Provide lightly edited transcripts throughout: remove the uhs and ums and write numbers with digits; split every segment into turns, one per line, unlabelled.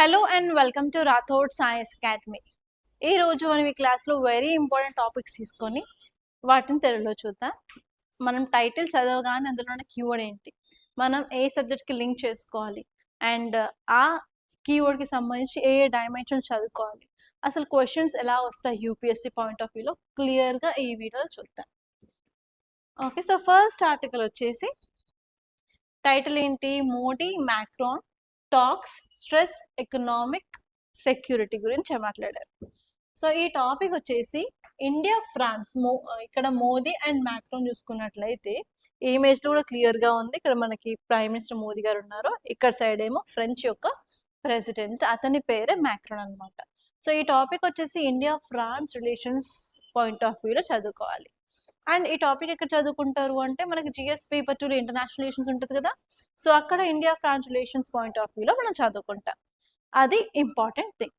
Hello and welcome to Rathod science academy. ఈ రోజు మనం ఈ క్లాస్లో వెరీ ఇంపార్టెంట్ టాపిక్స్ తీసుకొని వాటిని తెలుగులో చూద్దాం. మనం టైటిల్ చదవగానే అందులో ఉన్న కీవర్డ్ ఏంటి, మనం ఏ సబ్జెక్ట్కి లింక్ చేసుకోవాలి, అండ్ ఆ కీవర్డ్కి సంబంధించి ఏ డైమెన్షన్స్ చదువుకోవాలి, అసలు క్వశ్చన్స్ ఎలా వస్తాయి యూపీఎస్సీ పాయింట్ ఆఫ్ వ్యూలో క్లియర్గా ఈ వీడియోలో చూద్దాం. ఓకే, సో ఫస్ట్ ఆర్టికల్ వచ్చేసి టైటిల్ ఏంటి, Modi Macron talks stress economic security గురించి మాట్లాడారు. సో ఈ టాపిక్ వచ్చేసి ఇండియా ఫ్రాన్స్ ఇక్కడ మోదీ అండ్ మ్యాక్రాన్ చూసుకున్నట్లయితే ఈ ఇమేజ్ లో కూడా క్లియర్ గా ఉంది. ఇక్కడ మనకి ప్రైమ్ మినిస్టర్ మోదీ గారు ఉన్నారు, ఇక్కడ సైడ్ ఏమో ఫ్రెంచ్ యొక్క ప్రెసిడెంట్, అతని పేరే మ్యాక్రాన్ అనమాట. సో ఈ టాపిక్ వచ్చేసి India France relations point of వ్యూలో చదువుకోవాలి. అండ్ ఈ టాపిక్ ఎక్కడ చదువుకుంటారు అంటే మనకి జిఎస్ పేపర్ 2 ఇంటర్నేషనల్ రిలేషన్స్ ఉంటుంది కదా, సో అక్కడ India France relations point of వ్యూలో మనం చదువుకుంటాం. అది ఇంపార్టెంట్ థింగ్.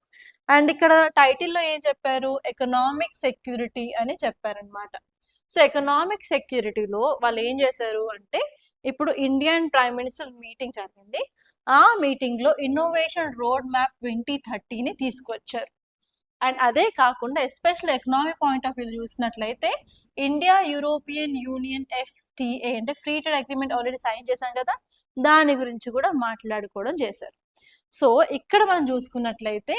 అండ్ ఇక్కడ టైటిల్లో ఏం చెప్పారు, ఎకనామిక్ సెక్యూరిటీ అని చెప్పారనమాట. సో ఎకనామిక్ సెక్యూరిటీలో వాళ్ళు ఏం చేశారు అంటే, ఇప్పుడు ఇండియన్ ప్రైమ్ మినిస్టర్ మీటింగ్ జరిగింది, ఆ మీటింగ్లో ఇన్నోవేషన్ రోడ్ మ్యాప్ 2030ని తీసుకొచ్చారు. అండ్ అదే కాకుండా special economic point of view చూసినట్లయితే ఇండియా యూరోపియన్ యూనియన్ FTA అంటే free trade agreement already sign చేశాం కదా, దాని గురించి కూడా మాట్లాడుకోవడం చేశారు. సో ఇక్కడ మనం చూసుకున్నట్లయితే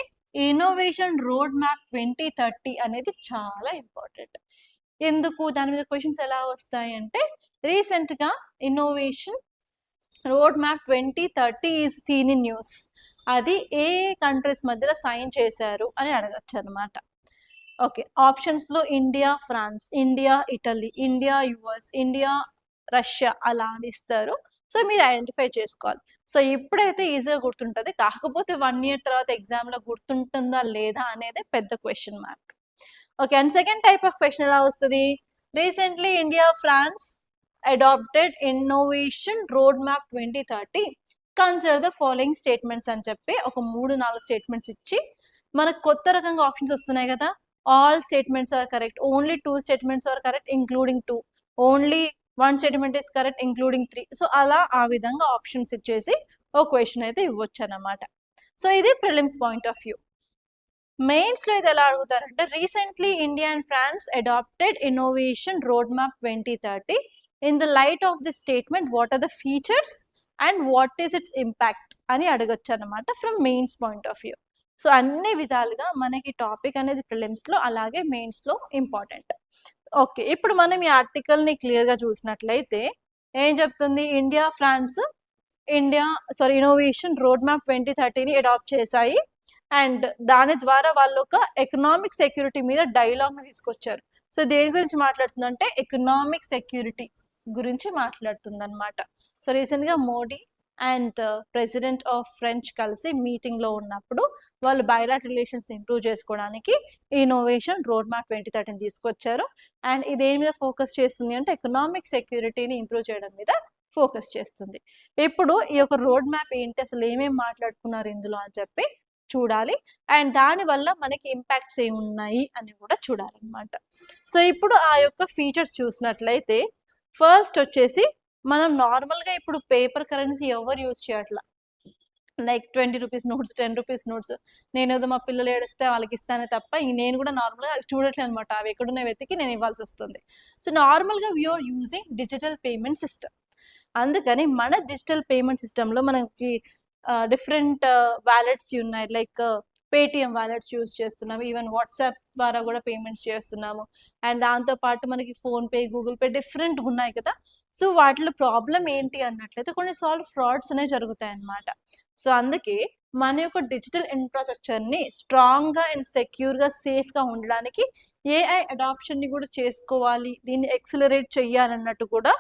ఇన్నోవేషన్ రోడ్ మ్యాప్ 2030 అనేది చాలా ఇంపార్టెంట్. ఎందుకు, దాని మీద క్వశ్చన్స్ ఎలా వస్తాయి అంటే, రీసెంట్గా innovation road map 2030 is seen in news, అది ఏ కంట్రీస్ మధ్యలో సైన్ చేశారు అని అడగచ్చు అనమాట. ఓకే, ఆప్షన్స్లో India France, India Italy, India US, India Russia అలా అని ఇస్తారు. సో మీరు ఐడెంటిఫై చేసుకోవాలి. సో ఇప్పుడైతే ఈజీగా గుర్తుంటుంది, కాకపోతే 1 ఇయర్ తర్వాత ఎగ్జామ్లో గుర్తుంటుందా లేదా అనేది పెద్ద question mark. Okay, and second type of question ఎలా వస్తుంది, recently India France adapted innovation road map 2030, consider the following statements అని చెప్పి ఒక 3-4 స్టేట్మెంట్స్ ఇచ్చి మనకు కొత్త రకంగా ఆప్షన్స్ వస్తున్నాయి కదా, all statements are correct, only 2 statements are correct including 2, only 1 statement is correct including 3. So అలా ఆ విధంగా ఆప్షన్స్ ఇచ్చేసి ఒక క్వశ్చన్ అయితే ఇవ్వచ్చు అన్నమాట. సో ఇది prelims point of view. Mains లో ఇది ఎలా అడుగుతారంటే, recently India and France adapted innovation road map 2030, in the light of the statement what are the features and what is its impact అని అడగచ్చు అనమాట from mains point of view. So అన్ని విధాలుగా మనకి టాపిక్ అనేది ప్రిలిమ్స్ లో అలాగే mains లో ఇంపార్టెంట్. ఓకే, ఇప్పుడు మనం ఈ ఆర్టికల్ ని క్లియర్ గా చూసినట్లయితే ఏం చెప్తుంది, ఇన్నోవేషన్ రోడ్ మ్యాప్ 2030ని అడాప్ట్ చేశాయి అండ్ దాని ద్వారా వాళ్ళు ఒక ఎకనామిక్ సెక్యూరిటీ మీద డైలాగ్ తీసుకొచ్చారు. సో దేని గురించి మాట్లాడుతుందంటే ఎకనామిక్ సెక్యూరిటీ గురించి మాట్లాడుతుంది అనమాట. సో రీసెంట్గా Modi and president of French కలిసి మీటింగ్లో ఉన్నప్పుడు వాళ్ళు బయలాటరల్ రిలేషన్స్ ఇంప్రూవ్ చేసుకోవడానికి ఇన్నోవేషన్ రోడ్ మ్యాప్ 2030ని తీసుకొచ్చారు. అండ్ ఇది దేని మీద ఫోకస్ చేస్తుంది అంటే ఎకనామిక్ సెక్యూరిటీని ఇంప్రూవ్ చేయడం మీద ఫోకస్ చేస్తుంది. ఇప్పుడు ఈ యొక్క రోడ్ మ్యాప్ ఏంటి, అసలు ఏమేమి మాట్లాడుకున్నారు ఇందులో అని చెప్పి చూడాలి, అండ్ దానివల్ల మనకి ఇంపాక్ట్స్ ఏమి ఉన్నాయి అని కూడా చూడాలన్నమాట. సో ఇప్పుడు ఆ యొక్క ఫీచర్స్ చూసినట్లయితే ఫస్ట్ వచ్చేసి మనం నార్మల్గా ఇప్పుడు పేపర్ కరెన్సీ ఎవరు యూజ్ చేయట్లా, like 20 rupees notes, 10 rupees notes, నేను ఏదో మా పిల్లలు ఏడిస్తే వాళ్ళకి ఇస్తానే తప్ప నేను కూడా నార్మల్గా చూడట్లేదు అనమాట, అవి ఎక్కడున్న వెతికి నేను ఇవ్వాల్సి వస్తుంది. సో నార్మల్గా we're using digital payment system. అందుకని మన డిజిటల్ పేమెంట్ సిస్టంలో మనకి డిఫరెంట్ వ్యాలెట్స్ ఉన్నాయి, లైక్ పేటిఎం వ్యాలెట్స్ యూజ్ చేస్తున్నాము, ఈవెన్ వాట్సాప్ ద్వారా కూడా పేమెంట్స్ చేస్తున్నాము, అండ్ దాంతోపాటు మనకి ఫోన్పే, గూగుల్ పే డిఫరెంట్గా ఉన్నాయి కదా. సో వాటిలో ప్రాబ్లం ఏంటి అన్నట్లయితే కొన్నిసార్లు ఫ్రాడ్స్ అనేవి జరుగుతాయి అన్నమాట. సో అందుకే మన యొక్క డిజిటల్ ఇన్ఫ్రాస్ట్రక్చర్ని స్ట్రాంగ్గా అండ్ సెక్యూర్గా సేఫ్గా ఉండడానికి AI అడాప్షన్ని కూడా చేసుకోవాలి, దీన్ని ఎక్సిలరేట్ చెయ్యాలన్నట్టు కూడా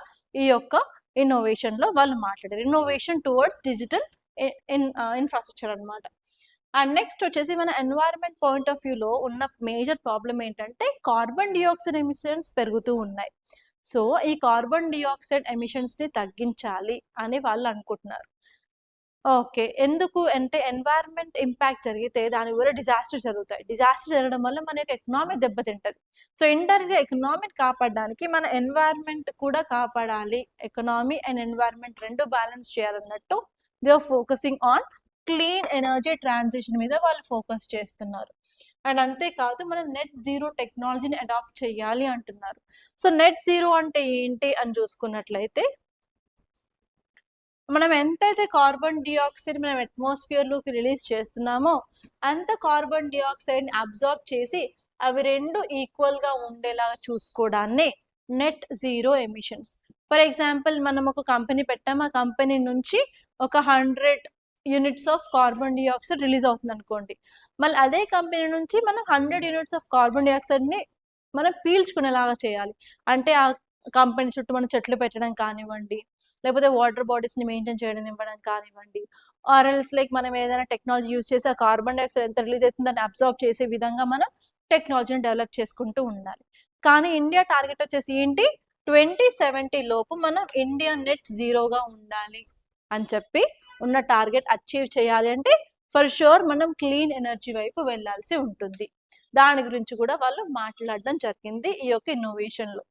ఈ యొక్క ఇన్నోవేషన్లో వాళ్ళు మాట్లాడారు. ఇన్నోవేషన్ టువర్డ్స్ డిజిటల్ ఇన్ఫ్రాస్ట్రక్చర్ అనమాట. అండ్ నెక్స్ట్ వచ్చేసి మన ఎన్వైరన్మెంట్ పాయింట్ ఆఫ్ వ్యూలో ఉన్న మేజర్ ప్రాబ్లం ఏంటంటే కార్బన్ డిఆక్సైడ్ ఎమిషన్స్ పెరుగుతూ ఉన్నాయి. సో ఈ కార్బన్ డిఆక్సైడ్ ఎమిషన్స్ని తగ్గించాలి అని వాళ్ళు అనుకుంటున్నారు. ఓకే, ఎందుకు అంటే ఎన్వైరన్మెంట్ ఇంపాక్ట్ జరిగితే దాని వల్ల డిజాస్టర్ జరుగుతాయి, డిజాస్టర్ జరగడం వల్ల మన యొక్క ఎకనామీ దెబ్బతింటది. సో ఇండైరెక్ట్గా ఎకనామీని కాపాడడానికి మన ఎన్వైరన్మెంట్ కూడా కాపాడాలి, ఎకనామీ అండ్ ఎన్వైరన్మెంట్ రెండు బ్యాలెన్స్ చేయాలన్నట్టు they are focusing on clean energy transition మీద వాళ్ళు ఫోకస్ చేస్తున్నారు. అండ్ అంతేకాదు మనం నెట్ జీరో టెక్నాలజీని అడాప్ట్ చేయాలి అంటున్నారు. సో నెట్ జీరో అంటే ఏంటి అని చూసుకున్నట్లయితే, మనం ఎంతైతే కార్బన్ డిఆక్సైడ్ మనం అట్మాస్ఫియర్ లోకి రిలీజ్ చేస్తున్నామో అంత కార్బన్ డిఆక్సైడ్ ని అబ్జార్బ్ చేసి అవి రెండు ఈక్వల్ గా ఉండేలాగా చూసుకోవడాన్ని net zero emissions. For example మనం ఒక కంపెనీ పెట్టాం, ఆ కంపెనీ నుంచి ఒక 100 units of carbon dioxide release అవుతుంది అనుకోండి. మళ్ళీ అదే కంపెనీ నుంచి మనం 100 యూనిట్స్ ఆఫ్ కార్బన్ డిఆక్సైడ్ ని మనం పీల్చుకునేలాగా చేయాలి. అంటే ఆ కంపెనీ చుట్టూ మనం చెట్లు పెట్టడం కానివ్వండి, లేకపోతే వాటర్ బాడీస్ ని మెయింటైన్ చేయడం ఇవ్వడం కానివ్వండి, ఆర్ఎల్స్ లైక్ మనం ఏదైనా టెక్నాలజీ యూజ్ చేసి ఆ కార్బన్ డైఆక్సైడ్ ఎంత రిలీజ్ అవుతుందో దాన్ని అబ్జార్బ్ చేసే విధంగా మనం టెక్నాలజీని డెవలప్ చేసుకుంటూ ఉండాలి. కానీ ఇండియా టార్గెట్ వచ్చేసి ఏంటి, 2070 లోపు మనం ఇండియా నెట్ జీరోగా ఉండాలి అని చెప్పి ఉన్న టార్గెట్ అచీవ్ చేయాలి అంటే ఫర్ షూర్ మనం క్లీన్ ఎనర్జీ వైపు వెళ్ళాల్సి ఉంటుంది. దాని గురించి కూడా వాళ్ళు మాట్లాడడం జరిగింది ఈ యొక్క ఇన్నోవేషన్ లో.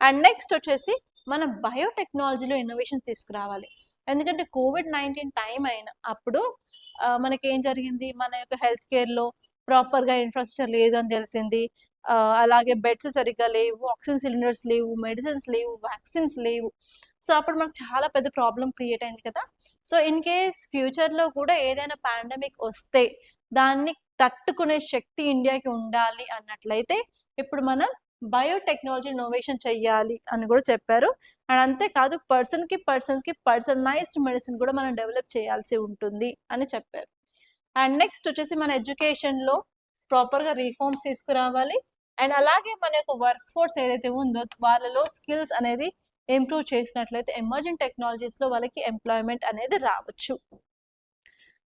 అండ్ నెక్స్ట్ వచ్చేసి మనం బయోటెక్నాలజీలో ఇన్నోవేషన్ తీసుకురావాలి. ఎందుకంటే COVID-19 టైం అయిన అప్పుడు మనకి ఏం జరిగింది, మన యొక్క హెల్త్ కేర్లో ప్రాపర్గా ఇన్ఫ్రాస్ట్రక్చర్ లేదు అని తెలిసింది. అలాగే బెడ్స్ సరిగ్గా లేవు, ఆక్సిజన్ సిలిండర్స్ లేవు, మెడిసిన్స్ లేవు, వ్యాక్సిన్స్ లేవు. సో అప్పుడు మనకు చాలా పెద్ద ప్రాబ్లం క్రియేట్ అయింది కదా. సో ఇన్ కేస్ ఫ్యూచర్లో కూడా ఏదైనా పాండమిక్ వస్తే దాన్ని తట్టుకునే శక్తి ఇండియాకి ఉండాలి అన్నట్లయితే ఇప్పుడు మనం బయోటెక్నాలజీ ఇన్నోవేషన్ చెయ్యాలి అని కూడా చెప్పారు. అండ్ అంతేకాదు పర్సన్కి పర్సనలైజ్డ్ మెడిసిన్ కూడా మనం డెవలప్ చేయాల్సి ఉంటుంది అని చెప్పారు. అండ్ నెక్స్ట్ వచ్చేసి మన ఎడ్యుకేషన్లో ప్రాపర్గా రిఫార్మ్స్ తీసుకురావాలి. అండ్ అలాగే మన యొక్క వర్క్ ఫోర్స్ ఏదైతే ఉందో వాళ్ళలో స్కిల్స్ అనేది ఇంప్రూవ్ చేసినట్లయితే ఎమర్జింగ్ టెక్నాలజీస్లో వాళ్ళకి ఎంప్లాయ్మెంట్ అనేది రావచ్చు.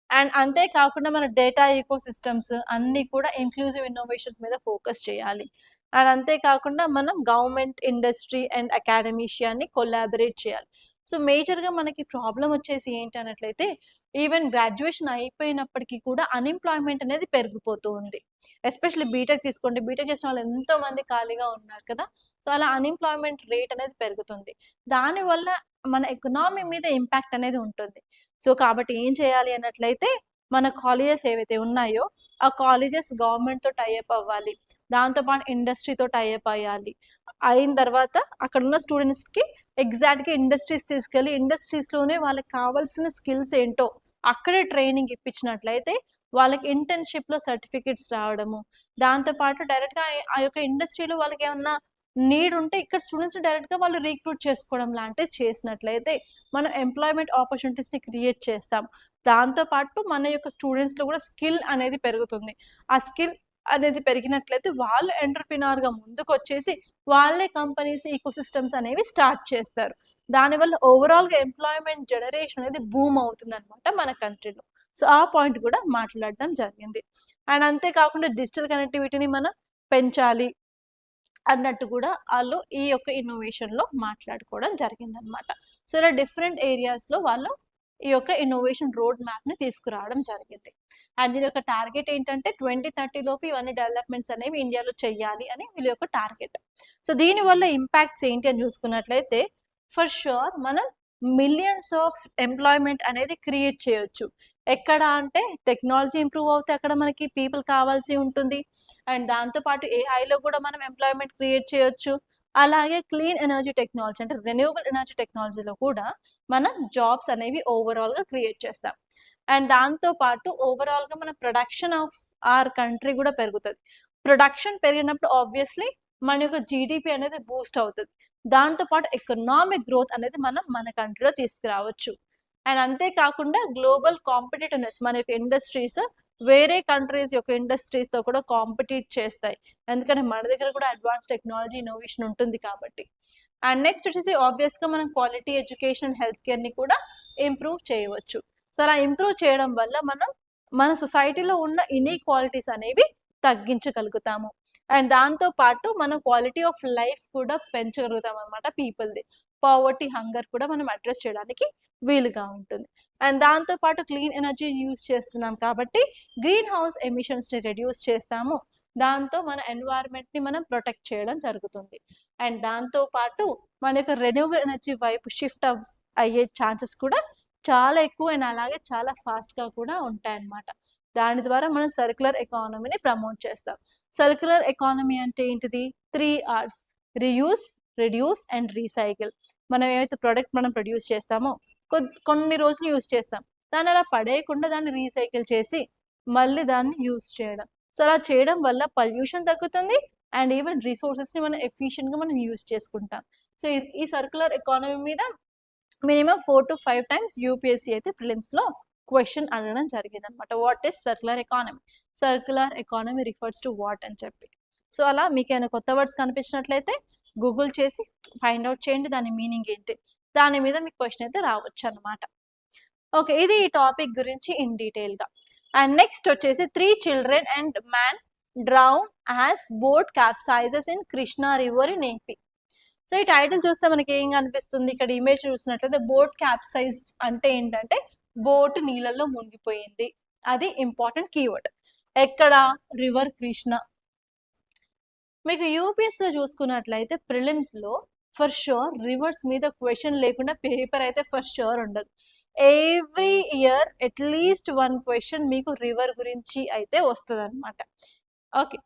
అండ్ అంతేకాకుండా మన డేటా ఈకో సిస్టమ్స్ అన్నీ కూడా ఇంక్లూజివ్ ఇన్నోవేషన్స్ మీద ఫోకస్ చేయాలి. అండ్ అంతేకాకుండా మనం గవర్నమెంట్, ఇండస్ట్రీ అండ్ అకాడమిషియాని కొలాబరేట్ చేయాలి. సో మేజర్గా మనకి ప్రాబ్లం వచ్చేసి ఏంటి అన్నట్లయితే, ఈవెన్ గ్రాడ్యుయేషన్ అయిపోయినప్పటికీ కూడా అన్ఎంప్లాయ్మెంట్ అనేది పెరిగిపోతూ ఉంది. ఎస్పెషల్లీ బీటెక్ తీసుకోండి, బీటెక్ చేసిన వాళ్ళు ఎంతో మంది ఖాళీగా ఉన్నారు కదా. సో అలా అన్ఎంప్లాయ్మెంట్ రేట్ అనేది పెరుగుతుంది. దానివల్ల మన ఎకనామీ మీద ఇంపాక్ట్ అనేది ఉంటుంది. సో కాబట్టి ఏం చేయాలి అన్నట్లయితే, మన కాలేజెస్ ఏవైతే ఉన్నాయో ఆ కాలేజెస్ గవర్నమెంట్తో టైఅప్ అవ్వాలి, దాంతోపాటు ఇండస్ట్రీతో టైఅప్ అయ్యాలి. అయిన తర్వాత అక్కడ ఉన్న స్టూడెంట్స్కి ఎగ్జాక్ట్గా ఇండస్ట్రీస్ తీసుకెళ్ళి ఇండస్ట్రీస్లోనే వాళ్ళకి కావాల్సిన స్కిల్స్ ఏంటో అక్కడే ట్రైనింగ్ ఇప్పించినట్లయితే వాళ్ళకి ఇంటర్న్షిప్లో సర్టిఫికెట్స్ రావడము, దాంతోపాటు డైరెక్ట్గా ఆ యొక్క ఇండస్ట్రీలో వాళ్ళకి ఏమన్నా నీడ్ ఉంటే ఇక్కడ స్టూడెంట్స్ డైరెక్ట్గా వాళ్ళు రిక్రూట్ చేసుకోవడం లాంటివి చేసినట్లయితే మనం ఎంప్లాయ్మెంట్ ఆపర్చునిటీస్ని క్రియేట్ చేస్తాం. దాంతోపాటు మన యొక్క స్టూడెంట్స్లో కూడా స్కిల్ అనేది పెరుగుతుంది. ఆ స్కిల్ అనేది పెరిగినట్లయితే వాళ్ళు ఎంటర్ప్రినర్గా ముందుకు వచ్చేసి వాళ్ళే కంపెనీస్, ఈకోసిస్టమ్స్ అనేవి స్టార్ట్ చేస్తారు. దానివల్ల ఓవరాల్గా ఎంప్లాయ్మెంట్ జనరేషన్ అనేది బూమ్ అవుతుంది అనమాట మన కంట్రీలో. సో ఆ పాయింట్ కూడా మాట్లాడడం జరిగింది. అండ్ అంతేకాకుండా డిజిటల్ కనెక్టివిటీని మనం పెంచాలి అన్నట్టు కూడా వాళ్ళు ఈ యొక్క ఇన్నోవేషన్లో మాట్లాడుకోవడం జరిగిందనమాట. సో ఇలా డిఫరెంట్ ఏరియాస్లో వాళ్ళు ఈ యొక్క ఇన్నోవేషన్ రోడ్ మ్యాప్ని తీసుకురావడం జరిగింది. అండ్ దీని యొక్క టార్గెట్ ఏంటంటే 2030 లోపు ఇవన్నీ డెవలప్మెంట్స్ అనేవి ఇండియాలో చెయ్యాలి అని వీళ్ళ యొక్క టార్గెట్. సో దీనివల్ల ఇంపాక్ట్స్ ఏంటి అని చూసుకున్నట్లయితే ఫర్ షూర్ మనం మిలియన్స్ ఆఫ్ ఎంప్లాయ్మెంట్ అనేది క్రియేట్ చేయొచ్చు. ఎక్కడ అంటే టెక్నాలజీ ఇంప్రూవ్ అవుతే అక్కడ మనకి పీపుల్ కావాల్సి ఉంటుంది. అండ్ దాంతోపాటు ఏఐలో కూడా మనం ఎంప్లాయ్మెంట్ క్రియేట్ చేయొచ్చు. అలాగే క్లీన్ ఎనర్జీ టెక్నాలజీ అంటే రెన్యూవబుల్ ఎనర్జీ టెక్నాలజీలో కూడా మనం జాబ్స్ అనేవి ఓవరాల్గా క్రియేట్ చేస్తాం. అండ్ దాంతోపాటు ఓవరాల్గా మన ప్రొడక్షన్ ఆఫ్ ఆర్ కంట్రీ కూడా పెరుగుతుంది. ప్రొడక్షన్ పెరిగినప్పుడు ఆబ్వియస్లీ మన యొక్క జీడిపి అనేది బూస్ట్ అవుతుంది. దాంతోపాటు ఎకనామిక్ గ్రోత్ అనేది మనం మన కంట్రీలో తీసుకురావచ్చు. అండ్ అంతేకాకుండా గ్లోబల్ కాంపిటేటివ్నెస్ మన యొక్క ఇండస్ట్రీస్ వేరే కంట్రీస్ యొక్క ఇండస్ట్రీస్తో కూడా కాంపిటీట్ చేస్తాయి. ఎందుకంటే మన దగ్గర కూడా అడ్వాన్స్ టెక్నాలజీ ఇన్నోవేషన్ ఉంటుంది కాబట్టి. అండ్ నెక్స్ట్ వచ్చేసి ఆబ్వియస్గా మనం క్వాలిటీ ఎడ్యుకేషన్ అండ్ హెల్త్ కేర్ని కూడా ఇంప్రూవ్ చేయవచ్చు. సో అలా ఇంప్రూవ్ చేయడం వల్ల మనం మన సొసైటీలో ఉన్న ఇన్ఈక్వాలిటీస్ అనేవి తగ్గించగలుగుతాము. అండ్ దాంతోపాటు మనం క్వాలిటీ ఆఫ్ లైఫ్ కూడా పెంచగలుగుతాం అనమాట పీపుల్ది. పావర్టీ, హంగర్ కూడా మనం అడ్రస్ చేయడానికి వీలుగా ఉంటుంది. అండ్ దాంతోపాటు క్లీన్ ఎనర్జీ యూజ్ చేస్తున్నాం కాబట్టి గ్రీన్ హౌస్ ఎమిషన్స్ని రెడ్యూస్ చేస్తాము. దాంతో మన ఎన్వైర్న్మెంట్ని మనం ప్రొటెక్ట్ చేయడం జరుగుతుంది. అండ్ దాంతోపాటు మన యొక్క రెన్యూవబుల్ ఎనర్జీ వైపు షిఫ్ట్ అయ్యే ఛాన్సెస్ కూడా చాలా ఎక్కువ అండ్ అలాగే చాలా ఫాస్ట్గా కూడా ఉంటాయన్నమాట. దాని ద్వారా మనం సర్క్యులర్ ఎకానమీని ప్రమోట్ చేస్తాం. సర్క్యులర్ ఎకానమీ అంటే ఏంటిది? 3 Rs: reuse, reduce and recycle. మనం ఏవైతే ప్రొడక్ట్ మనం ప్రొడ్యూస్ చేస్తామో కొన్ని రోజులు యూజ్ చేస్తాం. దాన్ని అలా పడేయకుండా దాన్ని రీసైకిల్ చేసి మళ్ళీ దాన్ని యూజ్ చేయడం. సో అలా చేయడం వల్ల పొల్యూషన్ తగ్గుతుంది అండ్ ఈవెన్ రిసోర్సెస్ని మనం ఎఫిషియెంట్గా మనం యూజ్ చేసుకుంటాం. సో ఈ సర్క్యులర్ ఎకానమీ మీద మినిమం 4 to 5 టైమ్స్ యూపీఎస్సీ అయితే ప్రిలిమ్స్లో క్వశ్చన్ అడగడం జరిగిందనమాట. What is circular economy? Circular economy refers to what అని చెప్పి. సో అలా మీకు ఏమైనా కొత్త వర్డ్స్ కనిపించినట్లయితే గూగుల్ చేసి ఫైండ్ అవుట్ చేయండి దాని మీనింగ్ ఏంటి. దాని మీద మీకు క్వశ్చన్ అయితే రావచ్చు అనమాట. ఓకే, ఇది ఈ టాపిక్ గురించి ఇన్ డీటెయిల్గా. అండ్ నెక్స్ట్ వచ్చేసి 3 children and man drown as boat capsizes in Krishna river in AP. So ఈ టైటిల్ చూస్తే మనకి ఏం కనిపిస్తుంది? ఇక్కడ ఇమేజ్ చూసినట్లయితే బోట్ క్యాప్సైజ్ అంటే ఏంటంటే బోట్ నీళ్ళల్లో మునిగిపోయింది. అది ఇంపార్టెంట్ కీవర్డ్. ఎక్కడ? రివర్ కృష్ణ. మీకు యూపీఎస్లో చూసుకున్నట్లయితే ప్రిలిమ్స్లో ఫర్ షూర్ రివర్స్ మీద క్వశ్చన్ లేకుండా పేపర్ అయితే ఫర్ షూర్ ఉండదు. ఎవ్రీ ఇయర్ అట్లీస్ట్ 1 క్వశ్చన్ మీకు రివర్ గురించి అయితే వస్తుంది అనమాట. ఓకే,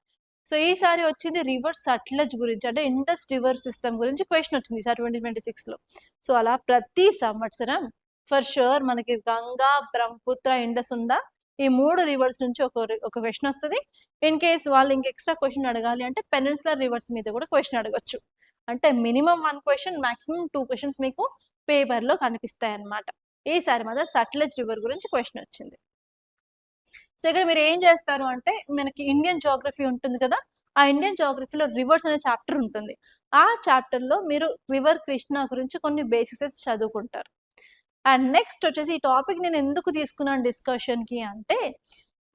సో ఈసారి వచ్చింది రివర్ సట్లెజ్ గురించి, అంటే ఇండస్ రివర్ సిస్టమ్ గురించి క్వశ్చన్ వచ్చింది ఈసారి 2026లో. సో అలా ప్రతి సంవత్సరం ఫర్ షూర్ మనకి గంగా, బ్రహ్మపుత్ర, ఇండస్ ఉందా, ఈ 3 రివర్స్ నుంచి ఒక క్వశ్చన్ వస్తుంది. ఇన్ కేస్ వాళ్ళు ఇంక ఎక్స్ట్రా క్వశ్చన్ అడగాలి అంటే పెనిన్సులర్ రివర్స్ మీద కూడా క్వశ్చన్ అడగచ్చు. అంటే మినిమం 1 క్వశ్చన్, మాక్సిమం 2 క్వశ్చన్స్ మీకు పేపర్లో కనిపిస్తాయి అన్నమాట. ఈసారి మాత్రం సట్లెజ్ రివర్ గురించి క్వశ్చన్ వచ్చింది. సో ఇక్కడ మీరు ఏం చేస్తారు అంటే మనకి ఇండియన్ జోగ్రఫీ ఉంటుంది కదా, ఆ ఇండియన్ జోగ్రఫీలో రివర్స్ అనే చాప్టర్ ఉంటుంది. ఆ చాప్టర్లో మీరు రివర్ కృష్ణ గురించి కొన్ని బేసిక్స్ చదువుకుంటారు. అండ్ నెక్స్ట్ వచ్చేసి ఈ టాపిక్ నేను ఎందుకు తీసుకున్నాను డిస్కషన్కి అంటే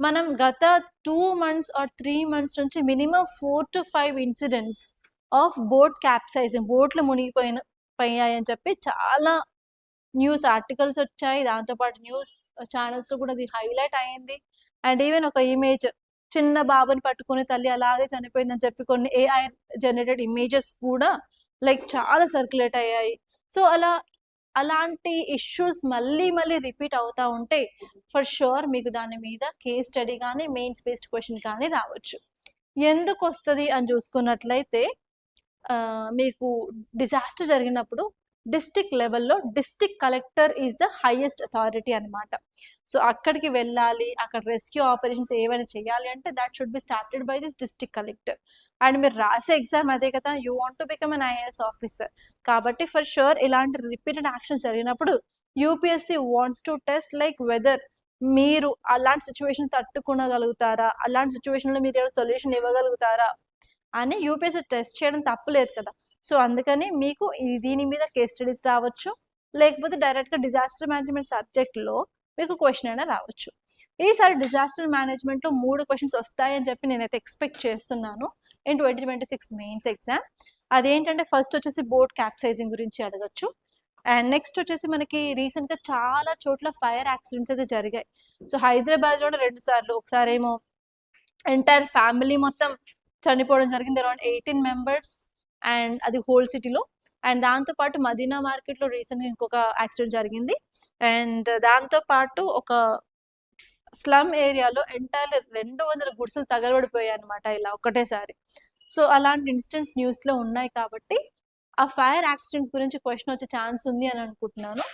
మనం గత 2 months or 3 months నుంచి minimum 4 to 5 incidents of boat capsizing, బోట్లు మునిగిపోయాయని చెప్పి చాలా న్యూస్ ఆర్టికల్స్ వచ్చాయి. దాంతోపాటు న్యూస్ ఛానల్స్లో కూడా అది హైలైట్ అయ్యింది. అండ్ ఈవెన్ ఒక ఇమేజ్, చిన్న బాబుని పట్టుకుని తల్లి అలాగే చనిపోయిందని చెప్పి కొన్ని ఏఐ జనరేటెడ్ ఇమేజెస్ కూడా లైక్ చాలా సర్క్యులేట్ అయ్యాయి. సో అలాంటి ఇష్యూస్ మళ్ళీ రిపీట్ అవుతూ ఉంటే ఫర్ షూర్ మీకు దాని మీద కేస్ స్టడీ కానీ మెయిన్స్ బేస్డ్ క్వశ్చన్ కానీ రావచ్చు. ఎందుకు వస్తుంది అని చూసుకున్నట్లయితే మీకు డిజాస్టర్ జరిగినప్పుడు డిస్ట్రిక్ట్ లెవెల్లో district collector is the highest authority అనమాట. సో అక్కడికి వెళ్ళాలి, అక్కడ రెస్క్యూ ఆపరేషన్స్ ఏమైనా చేయాలి అంటే that should be started by this district collector. And మీరు రాసే ఎగ్జామ్ అదే కదా, you want to become an IAS officer. కాబట్టి ఫర్ షూర్ ఇలాంటి రిపీటెడ్ యాక్షన్స్ జరిగినప్పుడు UPSC wants to test like weather మీరు అలాంటి సిచ్యువేషన్ తట్టుకోగలుగుతారా, అలాంటి సిచ్యువేషన్లో మీరు సొల్యూషన్ ఇవ్వగలుగుతారా అని యూపీఎస్సీ టెస్ట్ చేయడం తప్పులేదు కదా. సో అందుకని మీకు దీని మీద కేస్ స్టడీస్ రావచ్చు, లేకపోతే డైరెక్ట్గా డిజాస్టర్ మేనేజ్మెంట్ సబ్జెక్ట్లో మీకు క్వశ్చన్ అయినా రావచ్చు. ఈసారి డిజాస్టర్ మేనేజ్మెంట్లో 3 క్వశ్చన్స్ వస్తాయని చెప్పి నేనైతే ఎక్స్పెక్ట్ చేస్తున్నాను ఇన్ 2026 మెయిన్స్ ఎగ్జామ్. అదేంటంటే ఫస్ట్ వచ్చేసి బోట్ క్యాప్సైజింగ్ గురించి అడగచ్చు. అండ్ నెక్స్ట్ వచ్చేసి మనకి రీసెంట్గా చాలా చోట్ల ఫైర్ యాక్సిడెంట్స్ అయితే జరిగాయి. సో హైదరాబాద్లో 2 సార్లు, ఒకసారి ఏమో ఎంటైర్ ఫ్యామిలీ మొత్తం చనిపోవడం జరిగింది, అరౌండ్ 18 members, అండ్ అది హోల్ సిటీలో. అండ్ దాంతోపాటు మదీనా మార్కెట్లో రీసెంట్గా ఇంకొక యాక్సిడెంట్ జరిగింది. అండ్ దాంతోపాటు ఒక స్లమ్ ఏరియాలో ఎంటైర్ 200 గుడిసెలు తగలబడిపోయాయి అనమాట ఇలా ఒకటేసారి. సో అలాంటి ఇన్సిడెంట్స్ న్యూస్లో ఉన్నాయి కాబట్టి ఆ ఫైర్ యాక్సిడెంట్స్ గురించి క్వశ్చన్ వచ్చే ఛాన్స్ ఉంది అని అనుకుంటున్నాను.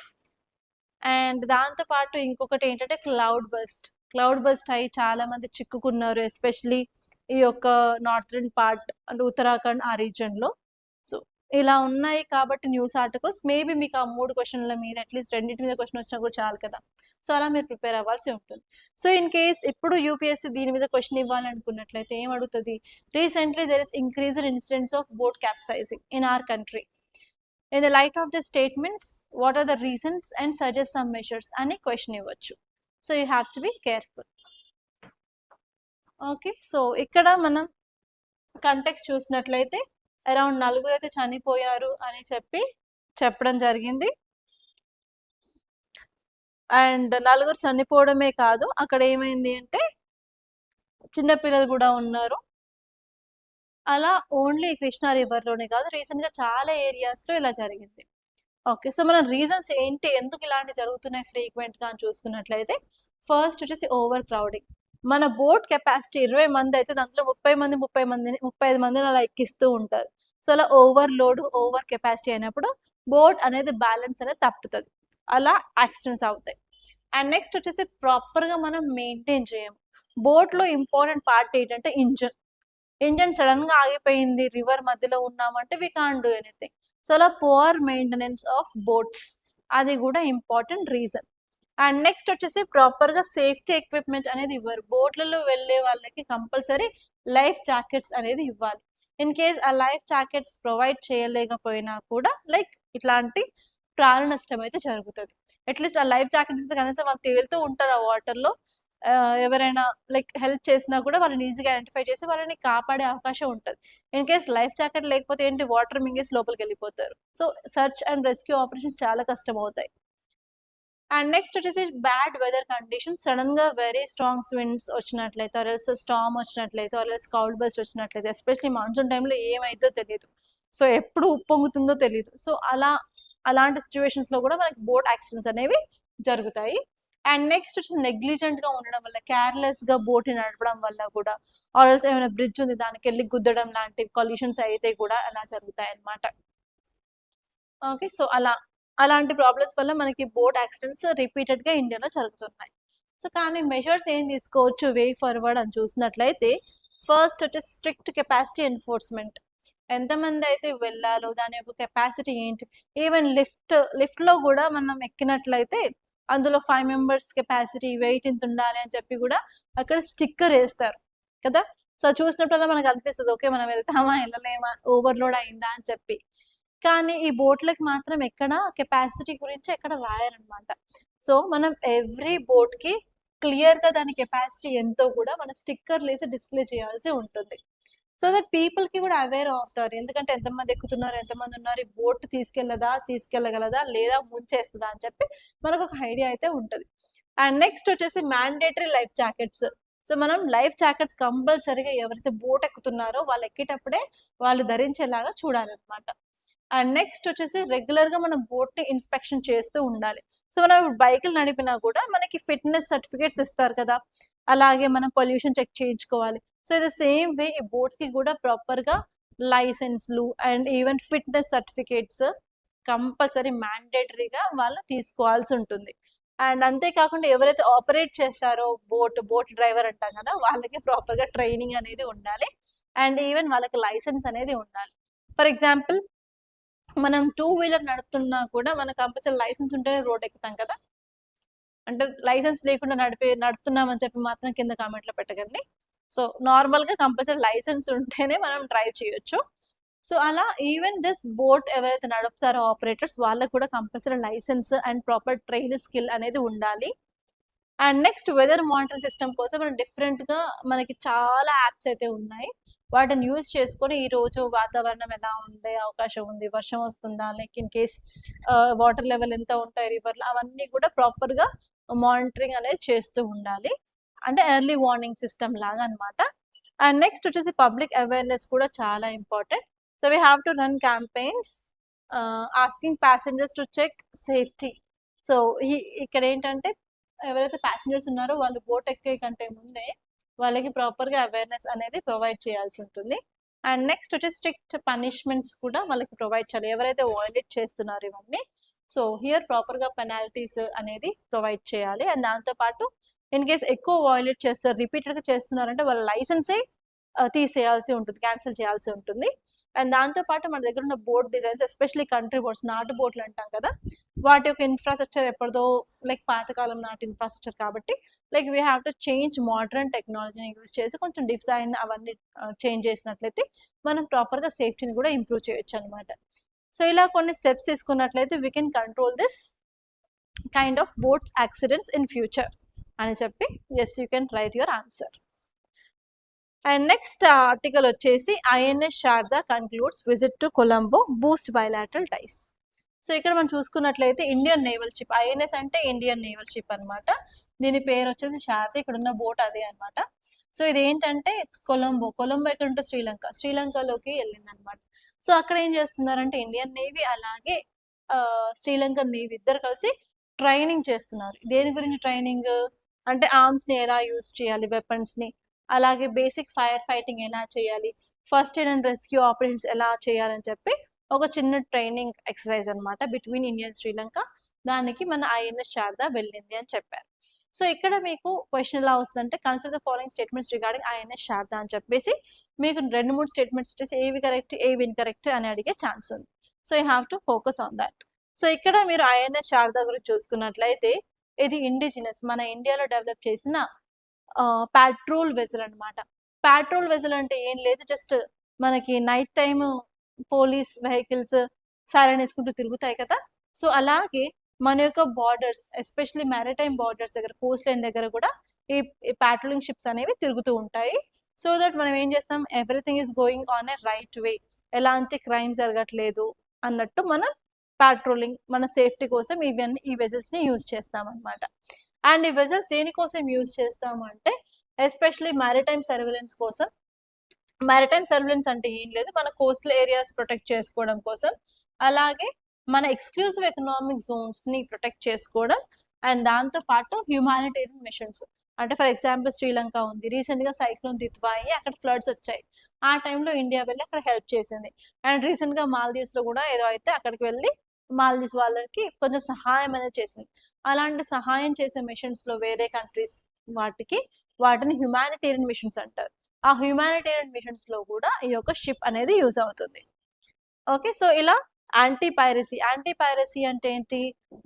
అండ్ దాంతోపాటు ఇంకొకటి ఏంటంటే క్లౌడ్ బస్ట్ అయ్యి చాలా మంది చిక్కుకున్నారు, ఎస్పెషలీ ఈ యొక్క నార్థరన్ పార్ట్ అంటే ఉత్తరాఖండ్ ఆ రీజన్లో. సో ఇలా ఉన్నాయి కాబట్టి న్యూస్ ఆర్టికల్స్ మేబీ మీకు ఆ 3 క్వశ్చన్ల మీద అట్లీస్ట్ 2 మీద క్వశ్చన్ వచ్చినా కూడా చాలు కదా. సో అలా మీరు ప్రిపేర్ అవ్వాల్సి ఉంటుంది. సో ఇన్ కేస్ ఇప్పుడు యూపీఎస్సీ దీని మీద క్వశ్చన్ ఇవ్వాలనుకున్నట్లయితే ఏం అడుగుతుంది? Recently there is increased incidents of boat capsizing in our country. In the light of the statements what are the reasons and suggest some measures అని question ఇవ్వచ్చు. So you have to be careful. Okay, so ఇక్కడ మనం context చూసినట్లయితే around 4 అయితే చనిపోయారు అని చెప్పడం జరిగింది. అండ్ 4 చనిపోవడమే కాదు, అక్కడ ఏమైంది అంటే చిన్నపిల్లలు కూడా ఉన్నారు. అలా ఓన్లీ కృష్ణా రివర్లోనే కాదు, రీసెంట్గా చాలా ఏరియాస్లో ఇలా జరిగింది. ఓకే. సో, మన రీజన్స్ ఏంటి? ఎందుకు ఇలాంటివి జరుగుతున్నాయి ఫ్రీక్వెంట్‌గా అని చూసుకున్నట్లయితే, ఫస్ట్ వచ్చేసి ఓవర్ క్రౌడింగ్. మన బోట్ కెపాసిటీ 20 మందయితే దాంట్లో 30 మంది, 30 మందిని 35 మందిని అలా ఎక్కిస్తూ ఉంటారు. సో, అలా ఓవర్‌లోడ్, ఓవర్ కెపాసిటీ అయినప్పుడు బోట్ అనేది బ్యాలెన్స్ అనేది తప్పుతది. అలా యాక్సిడెంట్స్ అవుతాయి. అండ్ నెక్స్ట్ వచ్చేసి ప్రాపర్‌గా మనం మెయింటైన్ చేయము. బోట్‌లో ఇంపార్టెంట్ పార్ట్ ఏంటంటే ఇంజిన్. ఇంజిన్ సడెన్‌గా ఆగిపోయింది, రివర్ మధ్యలో ఉన్నామంటే we can't do anything. So, అలా పువర్ మెయింటెనెన్స్ ఆఫ్ బోట్స్ అది గూడా ఇంపార్టెంట్ రీజన్. అండ్ నెక్స్ట్ వచ్చేసి ప్రాపర్‌గా సేఫ్టీ ఎక్విప్‌మెంట్ అనేది ఇవ్వరు. బోట్‌లలో వెళ్ళే వాళ్ళకి కంపల్సరీ లైఫ్ జాకెట్స్ అనేది ఇవ్వాలి. ఇన్ కేస్ ఆ లైఫ్ జాకెట్స్ ప్రొవైడ్ చేయలేకపోయినా కూడా లైక్ ఇట్లాంటి ప్రాణ నష్టం అయితే జరుగుతది. అట్‌లీస్ట్ ఆ లైఫ్ జాకెట్స్ ఇస్తే కనీసం వాళ్ళు తేలుతూ ఉంటారు ఆ వాటర్‌లో. ఎవరైనా లైక్ హెల్ప్ చేసినా కూడా వాళ్ళని ఈజీగా ఐడెంటిఫై చేసి వాళ్ళని కాపాడే అవకాశం ఉంటది. ఇన్ కేస్ లైఫ్ జాకెట్ లేకపోతే ఏంటి వాటర్ మింగేసి లోపలికెళ్ళిపోతారు. So, search and rescue operations చాలా కష్టమవుతాయి. అండ్ నెక్స్ట్ వచ్చేసి బ్యాడ్ వెదర్ కండిషన్స్ సడెన్‌గా వెరీ స్ట్రాంగ్ విండ్స్ వచ్చినట్లయితే ఆర్ ఎల్స్ స్టార్మ్ వచ్చినట్లయితే ఆర్ ఎల్స్ క్లౌడ్ బర్స్ట్ వచ్చినట్లయితే ఎస్పెషల్లీ మాన్సూన్ టైమ్‌లో ఏమైద్దో తెలీదు. సో, ఎప్పుడు ఉప్పొంగుతుందో తెలీదు. సో, అలాంటి సిట్యుయేషన్స్‌లో కూడా మనకి బోట్ యాక్సిడెంట్స్ అనేవి జరుగుతాయి. అండ్ నెక్స్ట్ వచ్చేసి నెగ్లిజెంట్‌గా ఉండడం వల్ల, కేర్‌లెస్‌గా బోట్‌ని నడపడం వల్ల కూడా ఆర్ ఎల్స్ ఏమైనా బ్రిడ్జ్ ఉంది దానికెళ్ళి గుద్దడం లాంటి కొలిషన్స్ అయితే కూడా అలా జరుగుతాయన్నమాట. ఓకే. సో, అలాంటి ప్రాబ్లమ్స్ వల్ల మనకి బోట్ యాక్సిడెంట్స్ రిపీటెడ్‌గా ఇండియాలో జరుగుతున్నాయి. సో, కానీ మెజర్స్ ఏం తీసుకోవచ్చు వే ఫార్వర్డ్ అని చూసినట్లయితే, ఫస్ట్ వచ్చేసి స్ట్రిక్ట్ కెపాసిటీ ఎన్ఫోర్స్‌మెంట్. ఎంతమందయితే వెళ్ళాలో దాని యొక్క కెపాసిటీ ఏంటి? ఈవెన్ లిఫ్ట్‌లో గూడా మనం ఎక్కినట్లయితే అందులో 5 మెంబర్స్ కెపాసిటీ, వెయిట్ ఇంతుండాలి అని చెప్పి గూడా అక్కడ స్టిక్కర్ ఏస్తారు కదా! సో, చూసినప్పుడల్లా మనకనిపిస్తది ఓకే. మనం వెళ్తామా? ఎళ్ళలేమా? ఓవర్‌లోడ్ అయిందా? అని చెప్పి. కానీ ఈ బోట్‌లకి మాత్రం ఎక్కడ కెపాసిటీ గురించి ఎక్కడ రాయరనమాట. సో, మనం ఎవ్రీ బోట్‌కి క్లియర్‌గా దాని కెపాసిటీ ఎంతో కూడా మన స్టిక్కర్‌లేసి డిస్‌ప్లే చేయాల్సి ఉంటుంది. సో దట్ పీపుల్‌కి కూడా అవేర్ అవుతారు. ఎందుకంటే ఎంతమంది ఎక్కుతున్నారు, ఎంతమందున్నారు, ఈ బోట్ తీసుకెళ్ళగలదా, లేదా ముంచేస్తదా అని చెప్పి మనకొక ఐడియా అయితే ఉంటది. అండ్ నెక్స్ట్ వచ్చేసి మ్యాండేటరీ లైఫ్ జాకెట్స్. సో, మనం లైఫ్ జాకెట్స్ కంపల్సరీగా ఎవరైతే బోట్ ఎక్కుతున్నారో వాళ్ళు ఎక్కేటప్పుడే వాళ్ళు ధరించేలాగా చూడాలనమాట. అండ్ నెక్స్ట్ వచ్చేసి రెగ్యులర్‌గా మనం బోట్‌ని ఇన్స్‌పెక్షన్ చేస్తూ ఉండాలి. సో, మనం బైకులు నడిపినా కూడా మనకి ఫిట్‌నెస్ సర్టిఫికేట్స్ ఇస్తారు కదా! అలాగే మనం పొల్యూషన్ చెక్ చేయించుకోవాలి. సో, ఇది సేమ్ వే ఈ బోట్స్‌కి కూడా ప్రాపర్‌గా లైసెన్స్‌లు and even fitness certificates compulsory మ్యాండేటరీగా వాళ్ళు తీసుకోవాల్సుంటుంది. అండ్ అంతే కాకుండా ఎవరైతే ఆపరేట్ చేస్తారో బోట్ డ్రైవర్ అంటాం కదా! వాళ్ళకి ప్రాపర్‌గా ట్రైనింగ్ అనేది ఉండాలి. అండ్ ఈవెన్ వాళ్ళకి లైసెన్స్ అనేది ఉండాలి. ఫర్ ఎగ్జాంపుల్ మనం టూ వీలర్ నడుపుతున్నా కూడా మనకు కంపల్సరీ లైసెన్స్ ఉంటేనే రోడ్ ఎక్కుతాం కదా! అంటే లైసెన్స్ లేకుండా నడుపుతున్నామని చెప్పి మాత్రం కింద కామెంట్‌లో పెట్టకండి. సో, నార్మల్‌గా కంపల్సరీ లైసెన్స్ ఉంటేనే మనం డ్రైవ్ చేయొచ్చు. సో, అలా ఈవెన్ దిస్ బోట్ ఎవరైతే నడుపుతారో ఆపరేటర్స్ వాళ్ళకి కూడా compulsory license and proper train skill అనేది ఉండాలి. And next weather monitoring system కోసం మనం డిఫరెంట్‌గా మనకి చాలా యాప్స్ అయితే ఉన్నాయి. వాటిని యూజ్ చేసుకొని ఈరోజు వాతావరణం ఎలా ఉండే అవకాశం ఉంది, వర్షం వస్తుందా, like in case water level ఎంత ఉంటాయి రివర్‌లో అవన్నీ కూడా ప్రాపర్‌గా మానిటరింగ్ అనేది చేస్తూ ఉండాలి. అంటే ఎర్లీ వార్నింగ్ సిస్టమ్ లాగా అన్నమాట. అండ్ నెక్స్ట్ వచ్చేసి పబ్లిక్ అవేర్‌నెస్ కూడా చాలా important. So, we have to run campaigns asking passengers to check safety. So, ఇక్కడేంటంటే ఎవరైతే ప్యాసింజర్స్ ఉన్నారో వాళ్ళు బోట్ ఎక్కే కంటే ముందే వాళ్ళకి ప్రాపర్‌గా అవేర్‌నెస్ అనేది ప్రొవైడ్ చేయాల్సి ఉంటుంది. అండ్ నెక్స్ట్ వచ్చేసి స్ట్రిక్ట్ పనిష్మెంట్స్ కూడా వాళ్ళకి ప్రొవైడ్ చేయాలి. ఎవరైతే వయలేట్ చేస్తున్నారో ఇవన్నీ. సో, హియర్ ప్రాపర్‌గా పెనాల్టీస్ అనేది ప్రొవైడ్ చేయాలి. అండ్ దాంతో పాటు ఇన్ కేస్ ఎక్కువ వయలేట్ చేస్తారు, రిపీటెడ్‌గా చేస్తున్నారంటే వాళ్ళ లైసెన్సే తీసేయాల్సి ఉంటుంది. క్యాన్సిల్ చేయాల్సి ఉంటుంది. అండ్ దాంతో పాటు మన దగ్గర ఉన్న boat designs especially country boats, నాటు బోట్లు అంటాం కదా! వాటి యొక్క ఇన్‌ఫ్రాస్ట్రక్చర్ ఎప్పటిదో లైక్ పాతకాలం నాటి ఇన్‌ఫ్రాస్ట్రక్చర్ కాబట్టి like we have to change modern టెక్నాలజీని యూజ్ చేసి కొంచెం డిజైన్ అవన్నీ చేంజ్ చేసినట్లయితే మనం ప్రాపర్‌గా సేఫ్టీని కూడా ఇంప్రూవ్ చేయొచ్చనమాట. సో, ఇలా కొన్ని స్టెప్స్ తీసుకున్నట్లయితే we can control this kind of boats accidents in future అని చెప్పి yes you can write your answer. And next article వచ్చేసి INS Sharada concludes visit to Colombo boost bilateral ties. So, ఇక్కడ మనం చూసుకున్నట్లయితే ఇండియన్ నేవల్ షిప్ ఐఎన్ఎస్ అంటే Indian naval ship అనమాట. దీని పేరు వచ్చేసి శారద. ఇక్కడ ఉన్న బోట్ అదే అనమాట. సో, ఇదేంటంటే కొలంబో ఎక్కడ ఉంటే శ్రీలంకలోకి వెళ్ళిందనమాట. సో, అక్కడ ఏం చేస్తున్నారంటే ఇండియన్ నేవీ అలాగే శ్రీలంకన్ నేవీ ఇద్దరు కలిసి ట్రైనింగ్ చేస్తున్నారు. దేని గురించి ట్రైనింగ్ అంటే ఆర్మ్స్ని ఎలా యూజ్ చేయాలి, వెపన్స్ని, అలాగే బేసిక్ ఫైర్ ఫైటింగ్ ఎలా చేయాలి, first aid and rescue operations ఎలా చేయాలని చెప్పి ఒక చిన్న ట్రైనింగ్ ఎక్సర్సైజ్ అనమాట బిట్వీన్ ఇండియా అండ్ శ్రీలంక. దానికి మన ఐఎన్ఎస్ శారదా వెళ్ళింది అని చెప్పారు. సో ఇక్కడ మీకు క్వశ్చన్ ఎలా వస్తుందంటే consider the following statements regarding INS Sharada అని చెప్పేసి మీకు 2-3 స్టేట్మెంట్స్ ఇచ్చేసి ఏవి కరెక్ట్ ఏవి ఇన్కరెక్ట్ అని అడిగే ఛాన్స్ ఉంది. So you have to focus on that. So ఇక్కడ మీరు ఐఎన్ఎస్ శారదా గురించి చూసుకున్నట్లయితే ఇది ఇండిజినస్ మన ఇండియాలో డెవలప్ చేసిన పాట్రోల్ వెజల్ అనమాట. పాట్రోల్ వెజల్ అంటే ఏం లేదు, జస్ట్ మనకి night time police vehicles siren వేసుకుంటూ తిరుగుతాయి కదా. సో అలాగే మన యొక్క బార్డర్స్ ఎస్పెషల్లీ మ్యారిటైమ్ బార్డర్స్ దగ్గర, కోస్ట్ లైన్ దగ్గర కూడా ఈ పాట్రోలింగ్ షిప్స్ అనేవి తిరుగుతూ ఉంటాయి. సో దట్ మనం ఏం చేస్తాం, everything is going on a right way, ఎలాంటి క్రైమ్ జరగట్లేదు అన్నట్టు మనం పాట్రోలింగ్ మన సేఫ్టీ కోసం ఈ వెజల్స్ని యూజ్ చేస్తాం అనమాట. అండ్ ఈ వెజల్స్ దేనికోసం యూజ్ చేస్తాము అంటే ఎస్పెషల్లీ మ్యారిటైమ్ సర్వేలెన్స్ కోసం. మ్యారిటైమ్ సర్వేలెన్స్ అంటే ఏం లేదు, మన కోస్టల్ ఏరియాస్ ప్రొటెక్ట్ చేసుకోవడం కోసం, అలాగే మన ఎక్స్క్లూజివ్ ఎకనామిక్ జోన్స్ని ప్రొటెక్ట్ చేసుకోవడం, అండ్ దాంతో పాటు హ్యూమానిటేరియన్ మిషన్స్. అంటే ఫర్ ఎగ్జాంపుల్ శ్రీలంక ఉంది, రీసెంట్గా సైక్లోన్ తిత్వా అయ్యి అక్కడ ఫ్లడ్స్ వచ్చాయి, ఆ టైంలో ఇండియా వెళ్ళి అక్కడ హెల్ప్ చేసింది. అండ్ రీసెంట్గా మాల్దీవ్స్లో కూడా ఏదో అయితే అక్కడికి వెళ్ళి మాల్దీవ్స్ వాళ్ళకి కొంచెం సహాయం అనేది చేసింది. అలాంటి సహాయం చేసే మిషన్స్లో వేరే కంట్రీస్ వాటిని హ్యూమానిటేరియన్ మిషన్స్ అంటారు. ఆ హ్యూమానిటేరియన్ మిషన్స్లో కూడా ఈ యొక్క షిప్ అనేది యూజ్ అవుతుంది. ఓకే, సో ఇలా యాంటీ పైరసీ అంటే ఏంటి,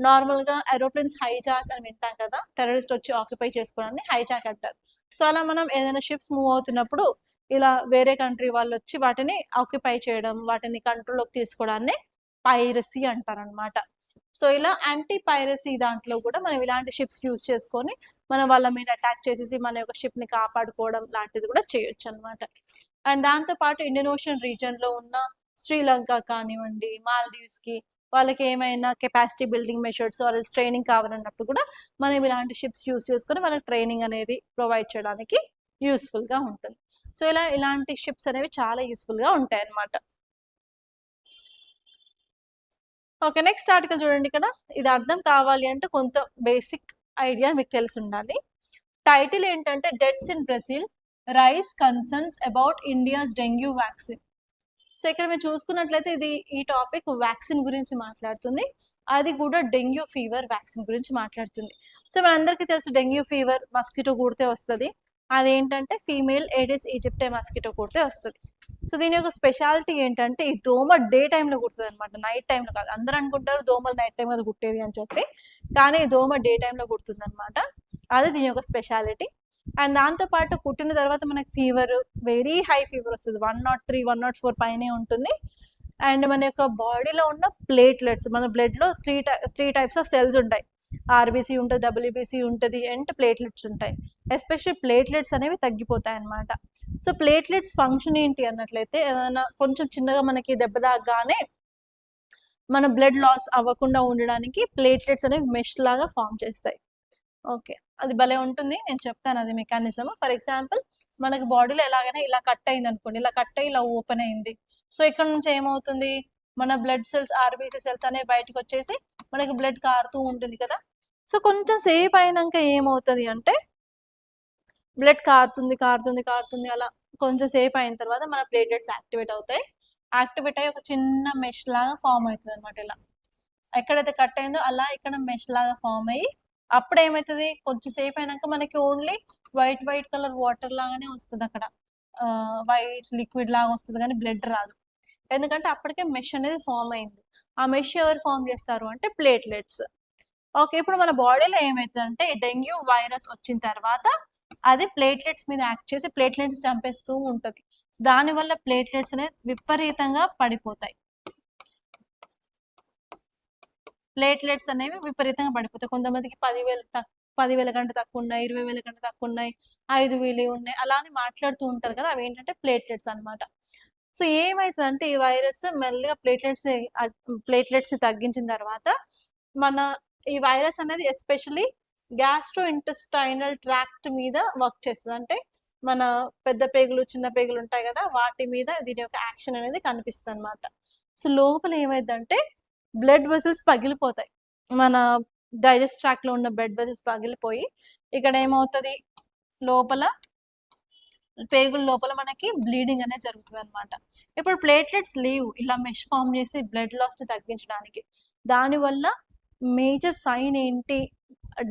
నార్మల్గా ఏరోప్లేన్స్ హైజాక్ అని వింటాం కదా, టెర్రరిస్ట్ వచ్చి ఆక్యుపై చేసుకోవడాన్ని హైజాక్ అంటారు. సో అలా మనం ఏదైనా షిప్స్ మూవ్ అవుతున్నప్పుడు ఇలా వేరే కంట్రీ వాళ్ళు వచ్చి వాటిని ఆక్యుపై చేయడం, వాటిని కంట్రోల్లోకి తీసుకోవడాన్ని పైరసీ అంటారనమాట. సో ఇలా యాంటీ పైరసీ దాంట్లో కూడా మనం ఇలాంటి షిప్స్ యూజ్ చేసుకొని మనం వాళ్ళ మీద అటాక్ చేసేసి మన యొక్క షిప్ని కాపాడుకోవడం లాంటిది కూడా చేయొచ్చు అనమాట. అండ్ దాంతోపాటు ఇండియన్ ఓషన్ రీజన్లో ఉన్న శ్రీలంక కానివ్వండి, మాల్దీవ్స్కి వాళ్ళకి ఏమైనా capacity building measures or training కావాలన్నప్పుడు కూడా మనం ఇలాంటి షిప్స్ యూజ్ చేసుకొని వాళ్ళకి ట్రైనింగ్ అనేది ప్రొవైడ్ చేయడానికి యూస్ఫుల్గా ఉంటుంది. సో ఇలాంటి షిప్స్ అనేవి చాలా యూస్ఫుల్గా ఉంటాయి అన్నమాట. ఓకే, నెక్స్ట్ ఆర్టికల్ చూడండి. ఇక్కడ ఇది అర్థం కావాలి అంటే కొంత బేసిక్ ఐడియా మీకు తెలిసి ఉండాలి. టైటిల్ ఏంటంటే deaths in Brazil rice concerns about India's dengue vaccine. So ఇక్కడ మీరు చూసుకున్నట్లయితే ఈ టాపిక్ వ్యాక్సిన్ గురించి మాట్లాడుతుంది, అది కూడా డెంగ్యూ ఫీవర్ వ్యాక్సిన్ గురించి మాట్లాడుతుంది. సో మనందరికీ తెలుసు డెంగ్యూ ఫీవర్ మస్కిటో కుడితే వస్తుంది, అదేంటంటే ఫీమేల్ ఏడిస్ ఈజిప్టే మస్కిటో కుడితే వస్తుంది. సో దీని యొక్క స్పెషాలిటీ ఏంటంటే ఈ దోమ డే టైంలో కుడుతుంది అనమాట, నైట్ టైంలో కాదు. అందరూ అనుకుంటారు దోమలు నైట్ టైం అది కుట్టేది అని చెప్పి, కానీ ఈ దోమ డే టైంలో కుడుతుంది అనమాట, అది దీని యొక్క స్పెషాలిటీ. అండ్ దాంతోపాటు కుట్టిన తర్వాత మనకి ఫీవర్, వెరీ హై ఫీవర్ వస్తుంది, 103, 104 పైనే ఉంటుంది. అండ్ మన యొక్క బాడీలో ఉన్న ప్లేట్లెట్స్, మన బ్లడ్లో త్రీ టైప్స్ ఆఫ్ సెల్స్ ఉంటాయి, ఆర్బీసీ ఉంటుంది, డబ్ల్యూబీసీ ఉంటుంది, అండ్ ప్లేట్లెట్స్ ఉంటాయి. ఎస్పెషల్లీ ప్లేట్లెట్స్ అనేవి తగ్గిపోతాయి అన్నమాట. సో ప్లేట్లెట్స్ ఫంక్షన్ ఏంటి అన్నట్లయితే ఏదైనా కొంచెం చిన్నగా మనకి దెబ్బ తాగగానే మన బ్లడ్ లాస్ అవ్వకుండా ఉండడానికి ప్లేట్లెట్స్ అనేవి మెష్ లాగా ఫామ్ చేస్తాయి. ఓకే, అది భలే ఉంటుంది, నేను చెప్తాను అది మెకానిజం. ఫర్ ఎగ్జాంపుల్ మనకి బాడీలో ఎలాగైనా ఇలా కట్ అయింది అనుకోండి, ఇలా కట్ అయ్యి ఇలా ఓపెన్ అయింది. సో ఇక్కడ నుంచి ఏమవుతుంది, మన బ్లడ్ సెల్స్ ఆర్బీసీ సెల్స్ అనేవి బయటకు వచ్చేసి మనకి బ్లడ్ కారుతూ ఉంటుంది కదా. సో కొంచెం సేపు అయినాక ఏమవుతుంది అంటే బ్లడ్ కారుతుంది అలా కొంచెం సేపు అయిన తర్వాత మన ప్లేట్లెట్స్ యాక్టివేట్ అవుతాయి. యాక్టివేట్ అయ్యి ఒక చిన్న మెష్ లాగా ఫామ్ అవుతుంది అనమాట. ఇలా ఎక్కడైతే కట్ అయిందో అలా ఇక్కడ మెష్ లాగా ఫామ్ అయ్యి అప్పుడు ఏమవుతుంది, కొంచెం సేపు అయినాక మనకి ఓన్లీ వైట్ కలర్ వాటర్ లాగానే వస్తుంది, అక్కడ వైట్ లిక్విడ్ లాగా వస్తుంది కానీ బ్లడ్ రాదు. ఎందుకంటే అప్పటికే మెష్ అనేది ఫామ్ అయింది. ఆ మెష్ ఎవరు ఫామ్ చేస్తారు అంటే ప్లేట్లెట్స్. ఓకే, ఇప్పుడు మన బాడీలో ఏమవుతుందంటే డెంగ్యూ వైరస్ వచ్చిన తర్వాత అది ప్లేట్లెట్స్ మీద యాక్ట్ చేసి ప్లేట్లెట్స్ చంపేస్తూ ఉంటుంది. దానివల్ల ప్లేట్లెట్స్ అనేది విపరీతంగా పడిపోతాయి. ప్లేట్లెట్స్ అనేవి విపరీతంగా పడిపోతాయి. కొంతమందికి 10,000 కంటే తక్కువ ఉన్నాయి, 20,000 కంటే తక్కువ ఉన్నాయి, 5,000 ఉన్నాయి, అలా అని మాట్లాడుతూ ఉంటారు కదా, అవి ఏంటంటే ప్లేట్లెట్స్ అనమాట. సో ఏమవుతుందంటే ఈ వైరస్ మెల్లగా ప్లేట్లెట్స్ తగ్గించిన తర్వాత ఈ వైరస్ అనేది ఎస్పెషల్లీ గ్యాస్ట్రో ఇంటెస్టైనల్ ట్రాక్ట్ మీద వర్క్ చేస్తుంది. అంటే మన పెద్ద పేగులు చిన్న పేగులు ఉంటాయి కదా, వాటి మీద దీని యొక్క యాక్షన్ అనేది కనిపిస్తుంది అనమాట. సో లోపల ఏమైందంటే బ్లడ్ వెసల్స్ పగిలిపోతాయి. మన డైజెస్ట్ ట్రాక్‌లో ఉన్న బ్లడ్ వెసల్స్ పగిలిపోయి ఇక్కడ ఏమవుతది లోపల పేగుల లోపల మనకి బ్లీడింగ్ అనేది జరుగుతుందనమాట. ఇప్పుడు ప్లేట్లెట్స్ లేవు ఇలా మెష్ ఫార్మ్ చేసి బ్లడ్ లాస్‌ని తగ్గించడానికి. దానివల్ల మేజర్ సైన్ ఏంటి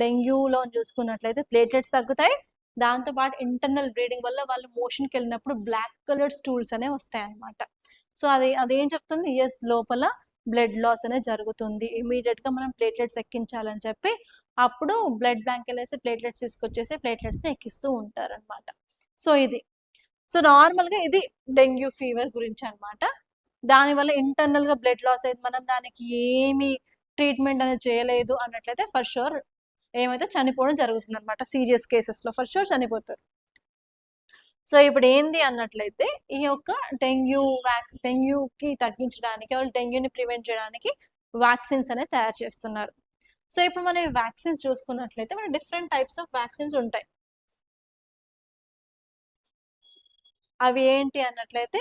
డెంగ్యూలో చూసుకున్నట్లయితే ప్లేట్లెట్స్ తగ్గుతాయి. దాంతో పాటు ఇంటర్నల్ బ్లీడింగ్ వల్ల వాళ్ళు మోషన్‌కెళ్ళినప్పుడు బ్లాక్ కలర్డ్ స్టూల్స్ అనేవి వస్తాయన్నమాట. సో అదేం చెప్తుంది? యెస్ లోపల బ్లడ్ లాస్ అనేది జరుగుతుంది. ఇమ్మీడియేట్‌గా మనం ప్లేట్లెట్స్ ఎక్కించాలని చెప్పి అప్పుడు బ్లడ్ బ్యాంక్‌కెళ్ళేసి ప్లేట్లెట్స్ తీసుకొచ్చేసి ప్లేట్లెట్స్‌ని ఎక్కిస్తూ ఉంటారనమాట. సో ఇది. సో నార్మల్‌గా ఇది డెంగ్యూ ఫీవర్ గురించనమాట. దానివల్ల ఇంటర్నల్‌గా బ్లడ్ లాస్ అయింది. మనం దానికి ఏమి ట్రీట్మెంట్ అనేది చేయలేదు అన్నట్లయితే ఫర్ ష్యూర్ ఏమైతే చనిపోవడం జరుగుతుందనమాట. సీరియస్ కేసెస్‌లో ఫర్ ష్యూర్ చనిపోతారు. సో ఇప్పుడు ఏంది అన్నట్లయితే ఈ యొక్క డెంగ్యూకి తగ్గించడానికి డెంగ్యూని ప్రివెంట్ చేయడానికి వ్యాక్సిన్స్ అనేది తయారు చేస్తున్నారు. సో ఇప్పుడు మనం వ్యాక్సిన్స్ చూసుకున్నట్లయితే మన డిఫరెంట్ టైప్స్ ఆఫ్ వ్యాక్సిన్స్ ఉంటాయి. అవి ఏంటి అన్నట్లయితే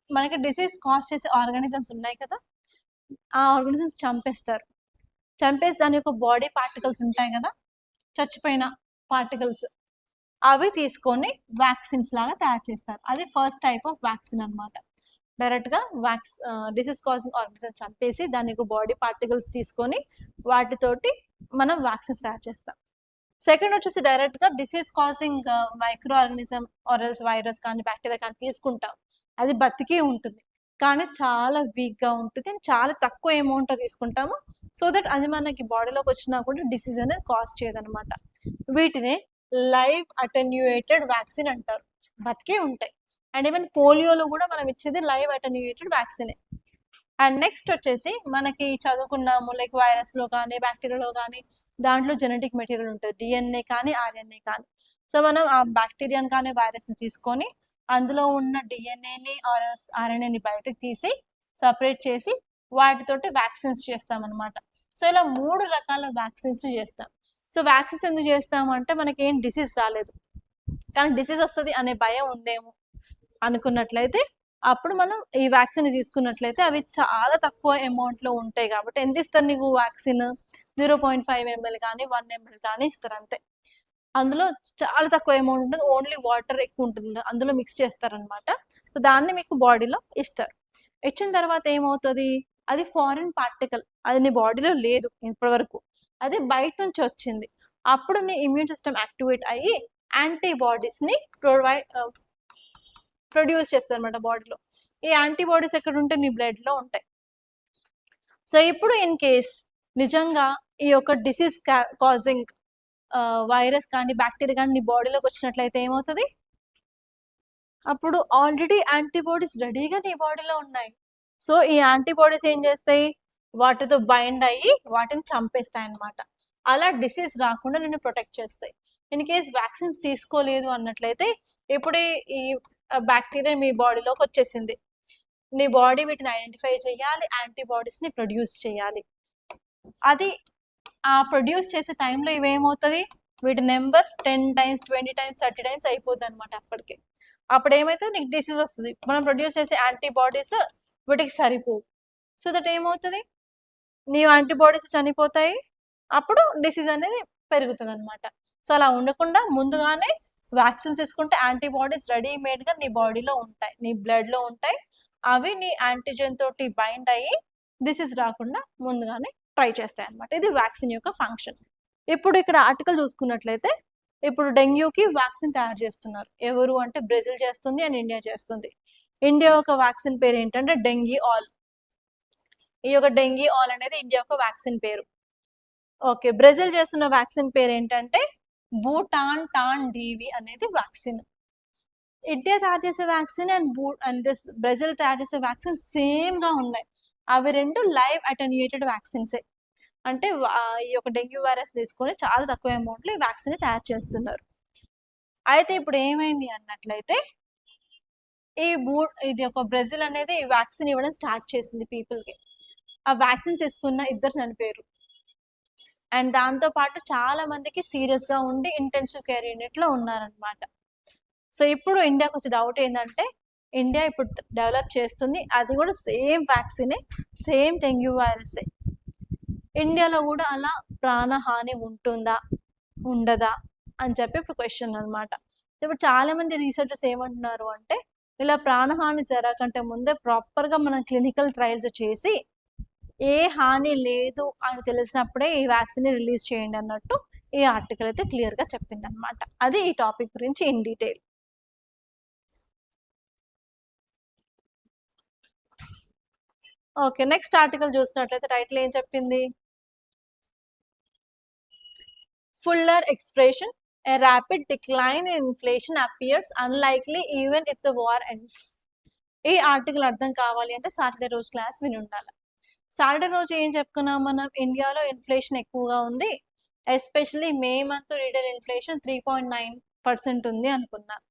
మనకి డిసీజ్ కాజ్ చేసే ఆర్గానిజమ్స్ ఉన్నాయి కదా, ఆ ఆర్గానిజమ్స్ చంపేస్తారు. చంపేసి దాని యొక్క బాడీ పార్టికల్స్ ఉంటాయి కదా, చచ్చిపోయిన పార్టికల్స్ అవి తీసుకొని వ్యాక్సిన్స్ లాగా తయారు చేస్తారు. అది ఫస్ట్ టైప్ ఆఫ్ వ్యాక్సిన్ అనమాట. డైరెక్ట్గా డిసీజ్ కాజింగ్ ఆర్గానిజం చంపేసి దాని యొక్క బాడీ పార్టికల్స్ తీసుకొని వాటితోటి మనం వ్యాక్సిన్స్ తయారు చేస్తాం. సెకండ్ వచ్చేసి డైరెక్ట్గా disease causing micro organism or else virus కానీ బ్యాక్టీరియా కానీ తీసుకుంటాం. అది బతికే ఉంటుంది కానీ చాలా వీక్గా ఉంటుంది, చాలా తక్కువ అమౌంట్ తీసుకుంటాము. సో దట్ అది మనకి బాడీలోకి వచ్చినా కూడా డిసీజ్ అనేది కాజ్ చేయదనమాట. వీటిని లైవ్ అటెన్యూయేటెడ్ వ్యాక్సిన్ అంటారు. బతికే ఉంటాయి. అండ్ ఈవెన్ పోలియోలో కూడా మనం ఇచ్చేది లైవ్ అటెన్యూయేటెడ్ వ్యాక్సినే. అండ్ నెక్స్ట్ వచ్చేసి మనకి చదువుకున్నాము లైక్ వైరస్లో కానీ బ్యాక్టీరియాలో కానీ దాంట్లో జెనెటిక్ మెటీరియల్ ఉంటుంది, డిఎన్ఏ కానీ ఆర్ఎన్ఏ కానీ. సో మనం ఆ బ్యాక్టీరియాని కానీ వైరస్ని తీసుకొని అందులో ఉన్న డిఎన్ఏని ఆర్ఎన్ఏని బయటకు తీసి సపరేట్ చేసి వాటితోటి వ్యాక్సిన్స్ చేస్తామన్నమాట. సో ఇలా 3 రకాల వ్యాక్సిన్స్ చేస్తాం. సో వ్యాక్సిన్స్ ఎందుకు చేస్తామంటే మనకి ఏం డిసీజ్ రాలేదు కానీ డిసీజ్ వస్తుంది అనే భయం ఉందేమో అనుకున్నట్లయితే అప్పుడు మనం ఈ వ్యాక్సిన్ తీసుకున్నట్లయితే అవి చాలా తక్కువ అమౌంట్లో ఉంటాయి కాబట్టి ఎంత ఇస్తారు నీకు వ్యాక్సిన్ 0.5 ml కానీ 1 ml కానీ ఇస్తారు అంతే. అందులో చాలా తక్కువ అమౌంట్ ఉంటుంది, ఓన్లీ వాటర్ ఎక్కువ ఉంటుంది, అందులో మిక్స్ చేస్తారనమాట. సో దాన్ని మీకు బాడీలో ఇస్తారు. ఇచ్చిన తర్వాత ఏమవుతుంది? అది ఫారిన్ పార్టికల్, అది నీ బాడీలో లేదు ఇప్పటివరకు, అది బయట నుంచి వచ్చింది. అప్పుడు నీ ఇమ్యూన్ సిస్టమ్ యాక్టివేట్ అయ్యి యాంటీబాడీస్ని ప్రొడ్యూస్ చేస్తారు అనమాట బాడీలో. ఈ యాంటీబాడీస్ ఎక్కడ ఉంటే నీ బ్లడ్లో ఉంటాయి. సో ఇప్పుడు ఇన్ కేస్ నిజంగా ఈ యొక్క డిసీజ్ కాజింగ్ వైరస్ కానీ బ్యాక్టీరియా కానీ నీ బాడీలోకి వచ్చినట్లయితే ఏమవుతుంది? అప్పుడు ఆల్రెడీ యాంటీబాడీస్ రెడీగా నీ బాడీలో ఉన్నాయి. సో ఈ యాంటీబాడీస్ ఏం చేస్తాయి? వాటితో బైండ్ అయ్యి వాటిని చంపేస్తాయి అన్నమాట. అలా డిసీజ్ రాకుండా నిన్ను ప్రొటెక్ట్ చేస్తాయి. ఇన్ కేస్ వ్యాక్సిన్స్ తీసుకోలేదు అన్నట్లయితే ఇప్పుడు ఈ బ్యాక్టీరియా మీ బాడీలోకి వచ్చేసింది, నీ బాడీ వీటిని ఐడెంటిఫై చేయాలి, యాంటీబాడీస్ని ప్రొడ్యూస్ చేయాలి. అది ఆ ప్రొడ్యూస్ చేసే టైంలో ఇవేమవుతుంది? వీటి నెంబర్ 10 times 20 times 30 times అయిపోద్ది అనమాట. అప్పటికి అప్పుడు ఏమైతే నీకు డిసీజ్ వస్తుంది. మనం ప్రొడ్యూస్ చేసే యాంటీబాడీస్ వీటికి సరిపోవు. సో దట్ ఏమవుతుంది? నీ యాంటీబాడీస్ చనిపోతాయి, అప్పుడు డిసీజ్ అనేది పెరుగుతుంది అనమాట. సో అలా ఉండకుండా ముందుగానే వ్యాక్సిన్స్ తీసుకుంటే యాంటీబాడీస్ రెడీమేడ్గా నీ బాడీలో ఉంటాయి, నీ బ్లడ్లో ఉంటాయి. అవి నీ యాంటీజెన్ తోటి బైండ్ అయ్యి డిసీజ్ రాకుండా ముందుగానే ట్రై చేస్తాయి అనమాట. ఇది వ్యాక్సిన్ యొక్క ఫంక్షన్. ఇప్పుడు ఇక్కడ ఆర్టికల్ చూసుకున్నట్లయితే ఇప్పుడు డెంగ్యూకి వ్యాక్సిన్ తయారు చేస్తున్నారు. ఎవరు అంటే బ్రెజిల్ చేస్తుంది అండ్ ఇండియా చేస్తుంది. ఇండియా యొక్క వ్యాక్సిన్ పేరు ఏంటంటే డెంగీ ఆల్. ఈ యొక్క డెంగీ ఆల్ అనేది ఇండియా యొక్క వ్యాక్సిన్ పేరు. ఓకే, బ్రెజిల్ చేస్తున్న వ్యాక్సిన్ పేరు ఏంటంటే బూటాన్ డివి అనేది వ్యాక్సిన్. ఇండియా తయారు చేసే వ్యాక్సిన్ అండ్ దిస్ బ్రెజిల్ తయారు చేసే వ్యాక్సిన్ సేమ్గా ఉన్నాయి. అవి రెండు లైవ్ అటెన్యూయేటెడ్ వ్యాక్సిన్సే. అంటే ఈ యొక్క డెంగ్యూ వైరస్ తీసుకొని చాలా తక్కువ అమౌంట్లో ఈ వ్యాక్సిన్ తయారు చేస్తున్నారు. అయితే ఇప్పుడు ఏమైంది అన్నట్లయితే ఇది ఒక బ్రెజిల్ అనేది ఈ వ్యాక్సిన్ ఇవ్వడం స్టార్ట్ చేసింది పీపుల్కి. ఆ వ్యాక్సిన్ తీసుకున్న 2 చనిపోయారు. అండ్ దాంతో పాటు చాలా మందికి సీరియస్గా ఉండి ఇంటెన్సివ్ కేర్ యూనిట్లో ఉన్నారనమాట. సో ఇప్పుడు ఇండియాకి వచ్చే డౌట్ ఏంటంటే ఇండియా ఇప్పుడు డెవలప్ చేస్తుంది, అది కూడా సేమ్ వ్యాక్సినే, సేమ్ డెంగ్యూ వైరసే. ఇండియాలో కూడా అలా ప్రాణహాని ఉంటుందా ఉండదా అని చెప్పి ఇప్పుడు క్వశ్చన్ అనమాట. ఇప్పుడు చాలా మంది రీసెర్చర్స్ ఏమంటున్నారు అంటే, ఇలా ప్రాణహాని జరగకంటే ముందే ప్రాపర్గా మనం క్లినికల్ ట్రయల్స్ చేసి ఏ హాని లేదు అని తెలిసినప్పుడే ఈ వ్యాక్సిన్ రిలీజ్ చేయండి అన్నట్టు ఈ ఆర్టికల్ అయితే క్లియర్గా చెప్పింది అనమాట. అది ఈ టాపిక్ గురించి in detail. Okay, next article చూసినట్లయితే టైటిల్ ఏం చెప్పింది? Fuller expression, a rapid decline in inflation appears unlikely even if the war ends. ఈ ఆర్టికల్ అర్థం కావాలి అంటే సాటర్డే రోజు క్లాస్ విని ఉండాలి. సాటర్డే రోజు ఏం చెప్పుకున్నాం మనం? ఇండియాలో ఇన్ఫ్లేషన్ ఎక్కువగా ఉంది, especially May month retail inflation 3.9% ఉంది అనుకున్నాం.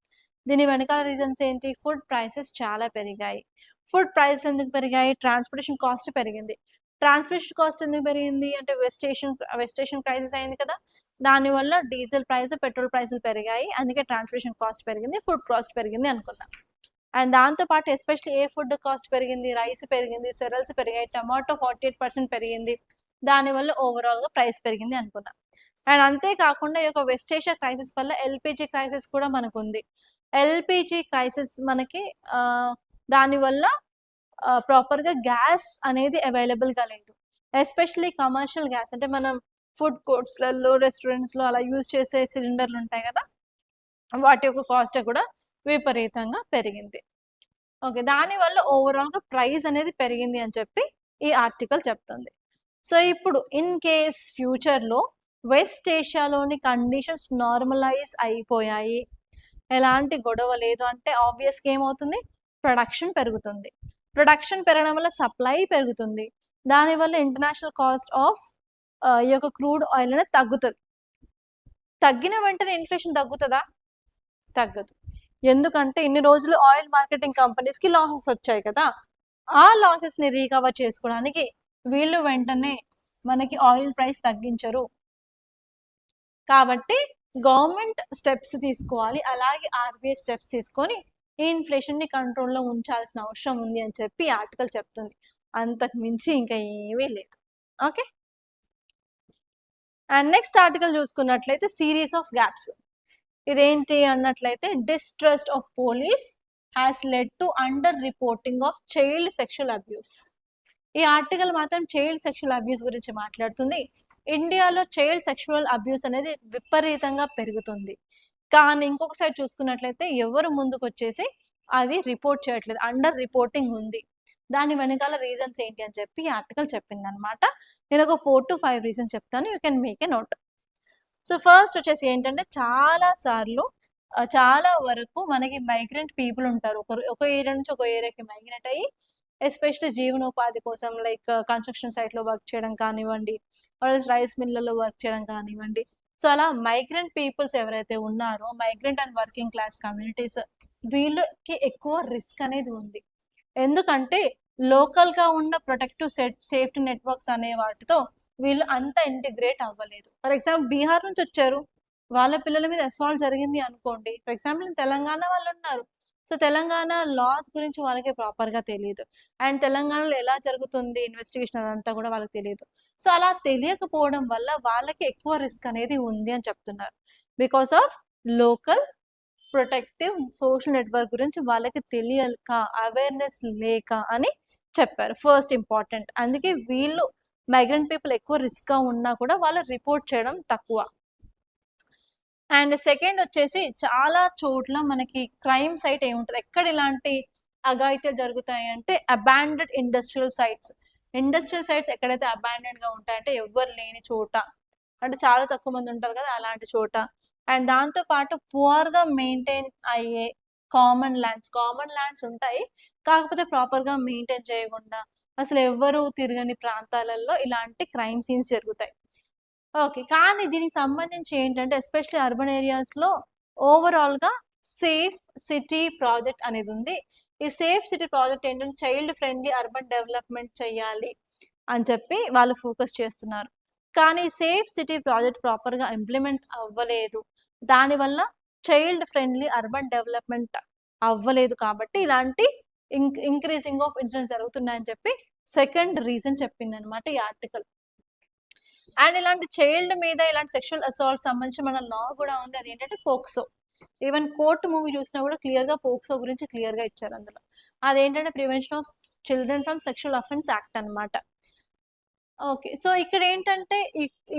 దీని వెనకాల రీజన్స్ ఏంటి? ఫుడ్ ప్రైసెస్ చాలా పెరిగాయి. ఫుడ్ ప్రైసెస్ ఎందుకు పెరిగాయి? ట్రాన్స్పోర్టేషన్ కాస్ట్ పెరిగింది. ట్రాన్స్పోర్టేషన్ కాస్ట్ ఎందుకు పెరిగింది అంటే వెస్టేషన్ క్రైసిస్ అయింది కదా, దానివల్ల డీజిల్ ప్రైస్, పెట్రోల్ ప్రైసులు పెరిగాయి, అందుకే ట్రాన్స్పోర్టేషన్ కాస్ట్ పెరిగింది, ఫుడ్ కాస్ట్ పెరిగింది అనుకున్నాం. అండ్ దాంతోపాటు ఎస్పెషల్లీ ఏ ఫుడ్ కాస్ట్ పెరిగింది? రైస్ పెరిగింది, సెరల్స్ పెరిగాయి, టమాటో 48% పెరిగింది, దానివల్ల ఓవరాల్గా ప్రైస్ పెరిగింది అనుకున్నాం. అండ్ అంతేకాకుండా ఈ యొక్క వెస్ట్ ఏషియా క్రైసిస్ వల్ల ఎల్పిజి క్రైసిస్ కూడా మనకు ఉంది. ఎల్పిజి క్రైసిస్ మనకి దానివల్ల ప్రాపర్గా గ్యాస్ అనేది అవైలబుల్గా లేదు, ఎస్పెషల్లీ కమర్షియల్ గ్యాస్ అంటే మనం ఫుడ్ కోర్ట్స్లలో, రెస్టారెంట్స్లో అలా యూజ్ చేసే సిలిండర్లు ఉంటాయి కదా, వాటి యొక్క కాస్ట్ కూడా విపరీతంగా పెరిగింది. ఓకే, దానివల్ల ఓవరాల్గా ప్రైస్ అనేది పెరిగింది అని చెప్పి ఈ ఆర్టికల్ చెప్తుంది. సో ఇప్పుడు ఇన్ కేస్ ఫ్యూచర్లో వెస్ట్ ఏషియాలోని కండిషన్స్ నార్మలైజ్ అయిపోయాయి, ఎలాంటి గొడవ లేదు అంటే ఆబ్వియస్గా ఏమవుతుంది? ప్రొడక్షన్ పెరుగుతుంది. ప్రొడక్షన్ పెరగడం వల్ల సప్లై పెరుగుతుంది, దానివల్ల ఇంటర్నేషనల్ కాస్ట్ ఆఫ్ ఈ యొక్క క్రూడ్ ఆయిల్ అనేది తగ్గుతుంది. తగ్గిన వెంటనే ఇన్ఫ్లేషన్ తగ్గుతుందా? తగ్గదు. ఎందుకంటే ఇన్ని రోజులు ఆయిల్ మార్కెటింగ్ కంపెనీస్కి లాసెస్ వచ్చాయి కదా, ఆ లాసెస్ని రీకవర్ చేసుకోవడానికి వీళ్ళు వెంటనే మనకి ఆయిల్ ప్రైస్ తగ్గించరు. కాబట్టి గవర్నమెంట్ స్టెప్స్ తీసుకోవాలి, అలాగే ఆర్బీఐ స్టెప్స్ తీసుకొని ఈ ఇన్ఫ్లేషన్ని కంట్రోల్లో ఉంచాల్సిన అవసరం ఉంది అని చెప్పి ఆర్టికల్ చెప్తుంది. అంతకు మించి ఇంకా ఏమీ లేదు. ఓకే, అండ్ నెక్స్ట్ ఆర్టికల్ చూసుకున్నట్లయితే సిరీస్ ఆఫ్ గ్యాప్స్. ఇదేంటి అన్నట్లయితే distrust of police has led to under reporting of child sexual abuse. ఈ ఆర్టికల్ మాత్రం చైల్డ్ సెక్షువల్ అబ్యూస్ గురించి మాట్లాడుతుంది. ఇండియాలో చైల్డ్ సెక్షువల్ అబ్యూస్ అనేది విపరీతంగా పెరుగుతుంది, కానీ ఇంకొక సైడ్ చూసుకున్నట్లయితే ఎవరు ముందుకు వచ్చేసి అవి రిపోర్ట్ చేయట్లేదు, అండర్ రిపోర్టింగ్ ఉంది. దాని వెనకాల రీజన్స్ ఏంటి అని చెప్పి ఈ ఆర్టికల్ చెప్పింది అనమాట. నేను ఒక 4 to 5 రీజన్స్ చెప్తాను, you can make a note. So first వచ్చేసి ఏంటంటే చాలా వరకు మనకి మైగ్రెంట్ పీపుల్ ఉంటారు, ఒక ఏరియా నుంచి ఒక ఏరియాకి మైగ్రేట్ అయ్యి ఎస్పెషల్లీ జీవనోపాధి కోసం లైక్ కన్స్ట్రక్షన్ సైట్లో వర్క్ చేయడం కానివ్వండి, రైస్ మిల్లలో వర్క్ చేయడం కానివ్వండి. సో అలా మైగ్రెంట్ పీపుల్స్ ఎవరైతే ఉన్నారో, migrant and working class communities, వీళ్ళకి ఎక్కువ రిస్క్ అనేది ఉంది. ఎందుకంటే లోకల్గా ఉన్న ప్రొటెక్టివ్ సేఫ్టీ నెట్వర్క్స్ అనే వాటితో వీళ్ళు అంత ఇంటిగ్రేట్ అవ్వలేదు. ఫర్ ఎగ్జాంపుల్ బీహార్ నుంచి వచ్చారు, వాళ్ళ పిల్లల మీద అసాల్ట్ జరిగింది అనుకోండి. ఫర్ ఎగ్జాంపుల్ తెలంగాణ వాళ్ళు ఉన్నారు, సో తెలంగాణ లాస్ గురించి వాళ్ళకి ప్రాపర్గా తెలియదు, అండ్ తెలంగాణలో ఎలా జరుగుతుంది ఇన్వెస్టిగేషన్ అదంతా కూడా వాళ్ళకి తెలియదు. సో అలా తెలియకపోవడం వల్ల వాళ్ళకి ఎక్కువ రిస్క్ అనేది ఉంది అని చెప్తున్నారు, because of local protective social network గురించి వాళ్ళకి తెలియక, అవేర్నెస్ లేక అని చెప్పారు. ఫస్ట్ ఇంపార్టెంట్, అందుకే వీళ్ళు మైగ్రెంట్ పీపుల్ ఎక్కువ రిస్క్గా ఉన్నా కూడా వాళ్ళు రిపోర్ట్ చేయడం తక్కువ. అండ్ సెకండ్ వచ్చేసి చాలా చోట్ల మనకి క్రైమ్ సైట్ ఏముంటుంది, ఎక్కడ ఇలాంటి అఘాయిత్యాలు జరుగుతాయి అంటే abandoned industrial sites. Industrial sites ఎక్కడైతే అబాండెడ్గా ఉంటాయంటే ఎవ్వరు లేని చోట, అంటే చాలా తక్కువ మంది ఉంటారు కదా అలాంటి చోట. అండ్ దాంతోపాటు పువర్గా మెయింటైన్ అయ్యే కామన్ ల్యాండ్స్ ఉంటాయి, కాకపోతే ప్రాపర్గా మెయింటైన్ చేయకుండా అసలు ఎవ్వరూ తిరగని ప్రాంతాలలో ఇలాంటి క్రైమ్ సీన్స్ జరుగుతాయి. ఓకే, కానీ దీనికి సంబంధించి ఏంటంటే ఎస్పెషల్లీ అర్బన్ ఏరియాస్లో ఓవరాల్గా సేఫ్ సిటీ ప్రాజెక్ట్ అనేది ఉంది. ఈ సేఫ్ సిటీ ప్రాజెక్ట్ ఏంటంటే చైల్డ్ ఫ్రెండ్లీ అర్బన్ డెవలప్మెంట్ చేయాలి అని చెప్పి వాళ్ళు ఫోకస్ చేస్తున్నారు. కానీ సేఫ్ సిటీ ప్రాజెక్ట్ ప్రాపర్గా ఇంప్లిమెంట్ అవ్వలేదు, దానివల్ల చైల్డ్ ఫ్రెండ్లీ అర్బన్ డెవలప్మెంట్ అవ్వలేదు కాబట్టి ఇలాంటి ఇంక్రీజింగ్ ఆఫ్ ఇన్సిడెంట్స్ జరుగుతున్నాయని చెప్పి సెకండ్ రీజన్ చెప్పిందనమాట ఈ ఆర్టికల్. అండ్ ఇలాంటి చైల్డ్ మీద ఇలాంటి సెక్షువల్ అసాల్ట్ సంబంధించి మన లా కూడా ఉంది, అది ఏంటంటే పోక్సో. ఈవెన్ కోర్టు మూవీ చూసినా కూడా క్లియర్ గా పోక్సో గురించి క్లియర్ గా ఇచ్చారు అందులో. అదేంటంటే prevention of children from sexual offence act అన్నమాట. ఓకే, సో ఇక్కడ ఏంటంటే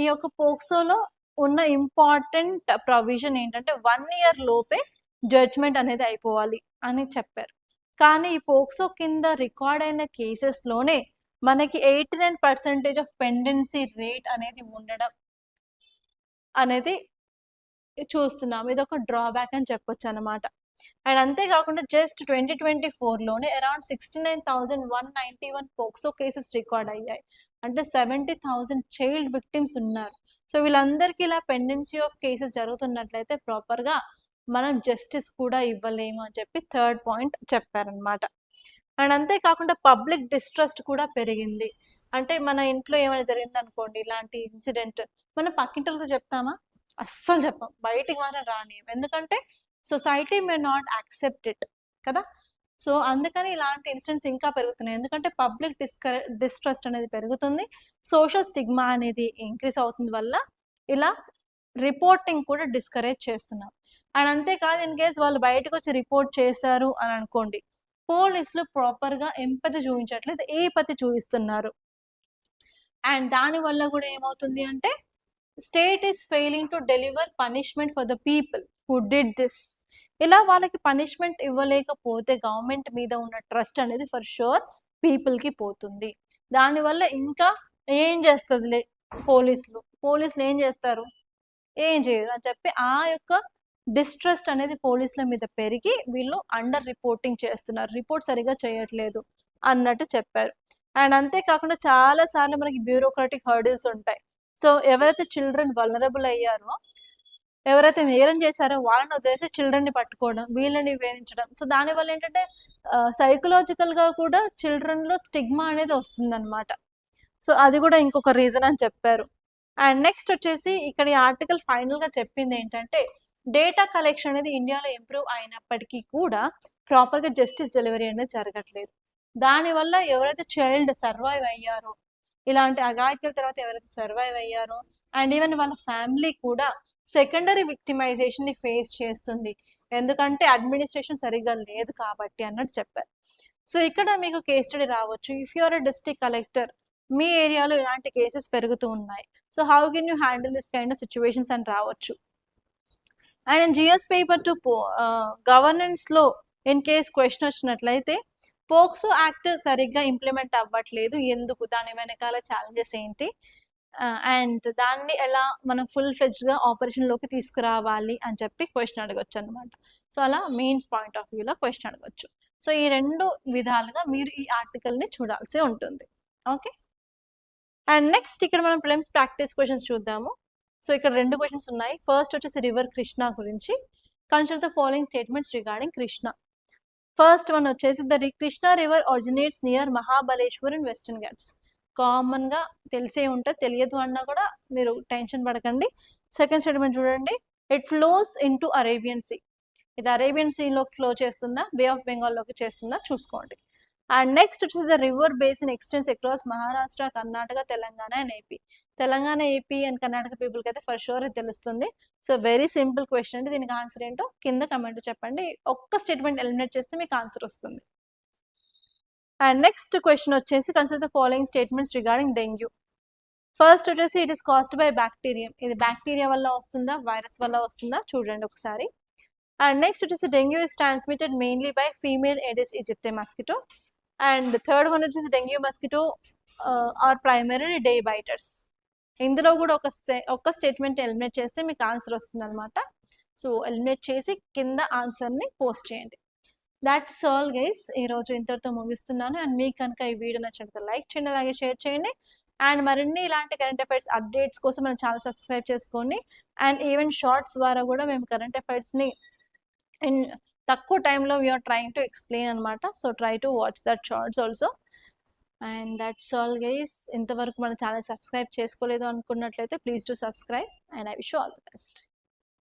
ఈ యొక్క పోక్సోలో ఉన్న ఇంపార్టెంట్ ప్రొవిజన్ ఏంటంటే 1 year లోపే జడ్జ్మెంట్ అనేది అయిపోవాలి అని చెప్పారు. కానీ ఈ పోక్సో కింద రికార్డ్ అయిన కేసెస్ లోనే మనకి 89% ఆఫ్ పెండెన్సీ రేట్ అనేది ఉండడం అనేది చూస్తున్నాం. ఇది ఒక డ్రాబ్యాక్ అని చెప్పొచ్చు అనమాట. అండ్ అంతేకాకుండా జస్ట్ 2024లోనే అరౌండ్ 69,191 పోక్సో కేసెస్ రికార్డ్ అయ్యాయి. అంటే 70,000 చైల్డ్ విక్టిమ్స్ ఉన్నారు. సో వీళ్ళందరికీ ఇలా పెండెన్సీ ఆఫ్ కేసెస్ జరుగుతున్నట్లయితే ప్రాపర్గా మనం జస్టిస్ కూడా ఇవ్వలేము అని చెప్పి థర్డ్ పాయింట్ చెప్పారనమాట. అండ్ అంతేకాకుండా పబ్లిక్ డిస్ట్రస్ట్ కూడా పెరిగింది. అంటే మన ఇంట్లో ఏమైనా జరిగింది అనుకోండి ఇలాంటి ఇన్సిడెంట్, మనం పక్కింటితో చెప్తామా? అస్సలు చెప్పం, బయటికి మాత్రం రానియం. ఎందుకంటే society may not accept it కదా. సో అందుకని ఇలాంటి ఇన్సిడెంట్స్ ఇంకా పెరుగుతున్నాయి. ఎందుకంటే పబ్లిక్ డిస్ట్రస్ట్ అనేది పెరుగుతుంది, సోషల్ స్టిగ్మా అనేది ఇంక్రీస్ అవుతుంది వల్ల ఇలా రిపోర్టింగ్ కూడా డిస్కరేజ్ చేస్తున్నాం. అండ్ అంతేకాదు ఇన్ కేస్ వాళ్ళు బయటకు వచ్చి రిపోర్ట్ చేశారు అని అనుకోండి, పోలీసులు ప్రాపర్గా ఎంపతి చూపించట్లేదు, ఏపతి చూపిస్తున్నారు. అండ్ దాని వల్ల కూడా ఏమవుతుంది అంటే state is failing to deliver punishment for the people who did this. ఇలా వాళ్ళకి పనిష్మెంట్ ఇవ్వలేకపోతే గవర్నమెంట్ మీద ఉన్న ట్రస్ట్ అనేది ఫర్ షూర్ పీపుల్కి పోతుంది. దానివల్ల ఇంకా ఏం చేస్తుందిలే పోలీసులు ఏం చేస్తారు, ఏం చేయరు అని చెప్పి ఆ యొక్క డిస్ట్రస్ట్ అనేది పోలీసుల మీద పెరిగి వీళ్ళు అండర్ రిపోర్టింగ్ చేస్తున్నారు, రిపోర్ట్ సరిగా చేయట్లేదు అన్నట్టు చెప్పారు. అండ్ అంతేకాకుండా చాలా సార్లు మనకి బ్యూరోక్రాటిక్ హర్డిల్స్ ఉంటాయి. సో ఎవరైతే చిల్డ్రన్ వలనరబుల్ అయ్యారో, ఎవరైతే నేరం చేశారో వాళ్ళని వదిలేసి చిల్డ్రన్ని పట్టుకోవడం, వీళ్ళని వేధించడం. సో దానివల్ల ఏంటంటే సైకలాజికల్గా కూడా చిల్డ్రన్లో స్టిగ్మా అనేది వస్తుందన్నమాట. సో అది కూడా ఇంకొక రీజన్ అని చెప్పారు. అండ్ నెక్స్ట్ వచ్చేసి ఇక్కడ ఈ ఆర్టికల్ ఫైనల్గా చెప్పింది ఏంటంటే డేటా కలెక్షన్ అనేది ఇండియాలో ఇంప్రూవ్ అయినప్పటికీ కూడా ప్రాపర్గా జస్టిస్ డెలివరీ అనేది జరగట్లేదు. దానివల్ల ఎవరైతే చైల్డ్ సర్వైవ్ అయ్యారో, ఇలాంటి అఘాయిత్యాల తర్వాత ఎవరైతే సర్వైవ్ అయ్యారో అండ్ ఈవెన్ వాళ్ళ ఫ్యామిలీ కూడా సెకండరీ విక్టిమైజేషన్ ని ఫేస్ చేస్తుంది, ఎందుకంటే అడ్మినిస్ట్రేషన్ సరిగ్గా లేదు కాబట్టి అన్నట్టు చెప్పారు. సో ఇక్కడ మీకు కేస్ స్టడీ రావచ్చు. If you are a district collector, మీ ఏరియాలో ఇలాంటి కేసెస్ పెరుగుతూ ఉన్నాయి, so how can you handle this kind of situations అని రావచ్చు. And GS paper two governance లో ఇన్ కేస్ క్వశ్చన్ వచ్చినట్లయితే పోక్సో యాక్ట్ సరిగ్గా ఇంప్లిమెంట్ అవ్వట్లేదు, ఎందుకు, దాని వెనకాల ఛాలెంజెస్ ఏంటి, అండ్ దాన్ని ఎలా మనం ఫుల్ ఫ్లెడ్జ్గా ఆపరేషన్లోకి తీసుకురావాలి అని చెప్పి క్వశ్చన్ అడగొచ్చు అనమాట. సో అలా మెయిన్స్ పాయింట్ ఆఫ్ వ్యూలో క్వశ్చన్ అడగొచ్చు. సో ఈ రెండు విధాలుగా మీరు ఈ ఆర్టికల్ని చూడాల్సి ఉంటుంది. ఓకే, అండ్ నెక్స్ట్ ఇక్కడ మనం ప్రిలిమ్స్ ప్రాక్టీస్ క్వశ్చన్స్ చూద్దాము. సో ఇక్కడ రెండు క్వశ్చన్స్ ఉన్నాయి. ఫస్ట్ వచ్చేసి రివర్ కృష్ణ గురించి. Consider the following statements regarding Krishna. First one వచ్చేసి the Krishna river originates near Mahabaleshwar in western Ghats. కామన్గా తెలిసే ఉంటుంది, తెలియదు అన్నా కూడా మీరు టెన్షన్ పడకండి. సెకండ్ స్టేట్మెంట్ చూడండి, it flows in to Arabian sea. ఇది అరేబియన్ సీలోకి ఫ్లో చేస్తుందా, బే ఆఫ్ బెంగాల్లోకి చేస్తుందా చూసుకోండి. అండ్ నెక్స్ట్ వచ్చేసి the river basin ఎక్స్టెన్స్ across Maharashtra, Karnataka, Telangana and AP. Telangana, AP and Karnataka పీపుల్కి అయితే ఫర్ షూర్ ఇది తెలుస్తుంది. సో వెరీ సింపుల్ క్వశ్చన్ అండి. దీనికి ఆన్సర్ ఏంటో కింద కమెంట్ చెప్పండి. ఒక్క స్టేట్మెంట్ ఎలిమినేట్ చేస్తే మీకు ఆన్సర్ వస్తుంది. అండ్ నెక్స్ట్ క్వశ్చన్ వచ్చేసి consider the following statements regarding dengue. First వచ్చేసి it is caused by bacterium. ఇది బ్యాక్టీరియా వల్ల వస్తుందా, వైరస్ వల్ల వస్తుందా చూడండి ఒకసారి. అండ్ నెక్స్ట్ వచ్చేసి dengue is transmitted mainly by female Aedes aegypti mosquito. And third one వచ్చేసి dengue mosquito are primary day biters. ఇందులో కూడా ఒక స్టేట్మెంట్ ఎలిమినేట్ చేస్తే మీకు ఆన్సర్ వస్తుంది అనమాట. సో ఎలిమినేట్ చేసి కింద ఆన్సర్ని పోస్ట్ చేయండి. దాట్స్ ఆల్ గైస్, ఈరోజు ఇంతటితో ముగిస్తున్నాను. అండ్ మీకు కనుక ఈ వీడియో నచ్చినట్లయితే లైక్ చేయండి, అలాగే షేర్ చేయండి. అండ్ మరిన్ని ఇలాంటి కరెంట్ అఫైర్స్ అప్డేట్స్ కోసం మన ఛానల్ సబ్స్క్రైబ్ చేసుకోండి. అండ్ ఈవెన్ షార్ట్స్ ద్వారా కూడా మేము కరెంట్ అఫైర్స్ని ఇన్ తక్కువ టైంలో వీఆర్ ట్రైంగ్ టు ఎక్స్ప్లెయిన్ అనమాట. So try to watch that shorts also. And that's all guys. ఇంతవరకు మన ఛానల్ సబ్స్క్రైబ్ చేసుకోలేదు అనుకున్నట్లయితే please to subscribe and I wish you all the best.